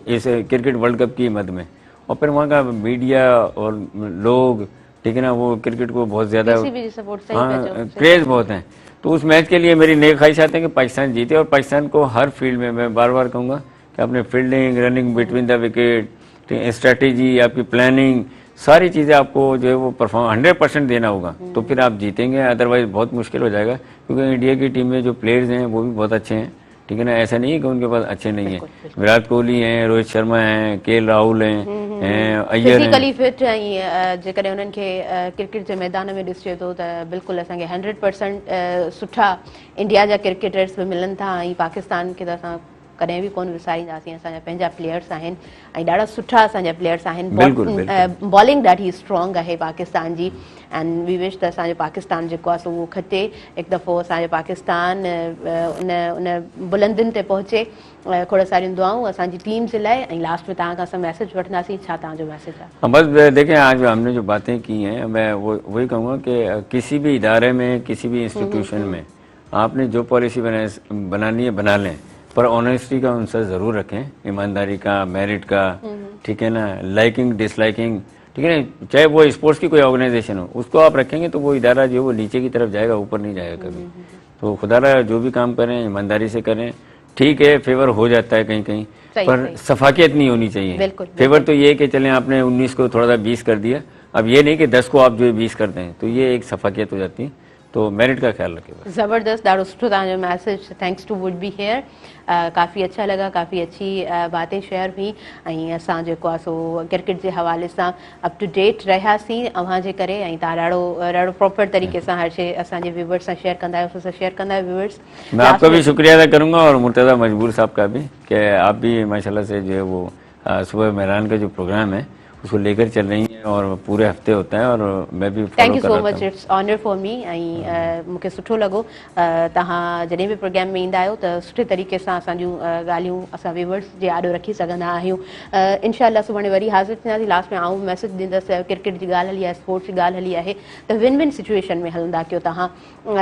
इस क्रिकेट वर्ल्ड कप की मद में। और फिर वहाँ का मीडिया और लोग, ठीक है ना, वो क्रिकेट को बहुत ज्यादा क्रेज बहुत है। तो उस मैच के लिए मेरी नेक ख्वाहिश हैं कि पाकिस्तान जीते और पाकिस्तान को हर फील्ड में, मैं बार बार कहूँगा कि अपने fielding, running between the wicket, strategy, आपकी प्लानिंग, सारी चीज़ें आपको जो है वो परफॉर्म 100% देना होगा, तो फिर आप जीतेंगे। अदरवाइज बहुत मुश्किल हो जाएगा, क्योंकि इंडिया की टीम में जो प्लेयर्स हैं वो भी बहुत अच्छे हैं, ठीक है ना, ऐसा नहीं है कि उनके पास अच्छे नहीं है। विराट कोहली हैं, रोहित शर्मा हैं, केएल राहुल हैं, अय्यर हैं, फिजिकली फिट ऐं जेकॾहिं उन्हनि खे क्रिकेट जे मैदान में ॾिसिजे थो त बिल्कुलु असांखे 100% सुठा इंडिया जा क्रिकेटर्स बि मिलनि था ऐं पाकिस्तान खे त असां कॾहिं बि कोन विसारींदासीं। असांजा पंहिंजा प्लेयर्स आहिनि ऐं ॾाढा सुठा असांजा प्लेयर्स आहिनि। बॉलिंग ॾाढी स्ट्रॉन्ग आहे पाकिस्तान जी एंड वी विश त असांजो पाकिस्तान जेको आहे सो उहो खटे हिकु दफ़ो, असांजो पाकिस्तान उन बुलंदियुनि ते पहुचे। खोड़ सारियूं दुआऊं असांजी टीम जे लाइ। ऐं लास्ट में तव्हां खां असां मैसेज वठंदासीं, छा तव्हांजो मैसेज आहे? बस देखें, आज हमने जो बातें की हैं, मैं वही कहूँगा कि किसी भी इदारे में, किसी भी इंस्टीट्यूशन में आपने जो पॉलिसी बनानी है बना लें, पर ऑनेस्टी का आंसर जरूर रखें, ईमानदारी का, मेरिट का, ठीक है ना, लाइकिंग डिसलाइकिंग, ठीक है ना, चाहे वो स्पोर्ट्स की कोई ऑर्गेनाइजेशन हो, उसको आप रखेंगे तो वो इदारा जो है वो नीचे की तरफ जाएगा, ऊपर नहीं जाएगा कभी। तो खुदारा जो भी काम करें ईमानदारी से करें। ठीक है, फेवर हो जाता है कहीं कहीं, पर सफाकियत नहीं होनी चाहिए। फेवर तो ये है कि चलें आपने 19 को थोड़ा सा 20 कर दिया, अब ये नहीं कि 10 को आप जो है 20 कर दें, तो ये एक सफाकियत हो जाती है। तो मेरिट का ख्याल रखें। ज़बरदस्त, ॾाढो सुठो तव्हांजो message. Thanks to would be here. काफ़ी अच्छा लगा, काफ़ी अच्छी बातें शेयर हुई ऐं असां जेको आहे सो क्रिकेट जे हवाले सां अप टू डेट रहियासीं अव्हां जे करे। ऐं तव्हां ॾाढो प्रॉपर तरीक़े सां हर शइ असांजे व्यूवर्स सां शेयर कंदा आहियो, शेयर कंदा आहियो व्यूवर्स। मैं आपका भी शुक्रिया अदा करूँगा और मुर्तज़ा मजबूर साहब का भी, कि आप भी माशाल्लाह से जो है वो सुबह मेहरान का जो प्रोग्राम है उसको लेकर चल रही हैं और पूरे हफ्ते होता है और मैं भी thank you so much, it's honour for me. ऐं मूंखे सुठो लॻो तव्हां जॾहिं बि प्रोग्राम में ईंदा आहियो त सुठे तरीक़े सां असां जूं ॻाल्हियूं असां व्यूवर्स जे आॾो रखी सघंदा आहियूं। इनशाअल्लाह सुभाणे वरी हाज़िर थींदासीं। लास्ट में आऊं मैसेज ॾींदसि, क्रिकेट जी ॻाल्हि हली आहे, स्पोर्ट्स जी ॻाल्हि हली आहे, त विन विन सिचुएशन में हलंदा कयो तव्हां।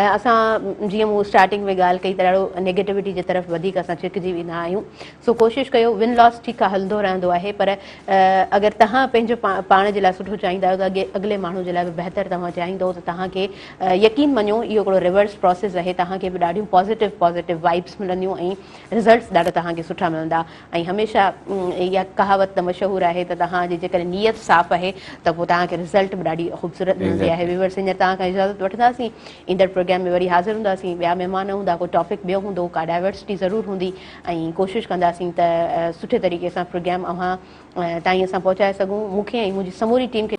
असां जीअं मूं स्टार्टिंग में ॻाल्हि कई त ॾाढो नेगेटिविटी जे तरफ़ वधीक असां छिकिजी वेंदा आहियूं। सो कोशिशि कयो, विन लॉस ठीकु आहे हलंदो रहंदो आहे, पर अगरि तव्हां पंहिंजो पाण जे लाइ सुठो चाहींदा आहियो त अॻिले माण्हू जे लाइ बि बहितर तव्हां चाहींदो त तव्हांखे यकीन मञो इहो हिकिड़ो रिवर्स प्रोसेस आहे। तव्हांखे बि ॾाढियूं पॉज़िटिव वाइब्स मिलंदियूं ऐं रिज़ल्ट्स ॾाढा तव्हांखे सुठा मिलंदा। ऐं हमेशह इहा कहावत त मशहूरु आहे त तव्हांजी जेकॾहिं नियत साफ़ आहे त पोइ तव्हांखे रिज़ल्ट बि ॾाढी ख़ूबसूरत मिलंदी आहे। व्यूअर्स, हींअर तव्हां खां इजाज़त वठंदासीं, ईंदड़ प्रोग्राम में वरी हाज़िर हूंदासीं, ॿिया महिमान हूंदा, को टॉपिक ॿियो हूंदो, का डाइवर्सिटी ज़रूरु हूंदी ऐं कोशिशि कंदासीं त सुठे तरीक़े सां प्रोग्राम अव्हां ताईं असां पहुचाए सघूं। मूंखे ऐं मुंहिंजी समूरी टीम खे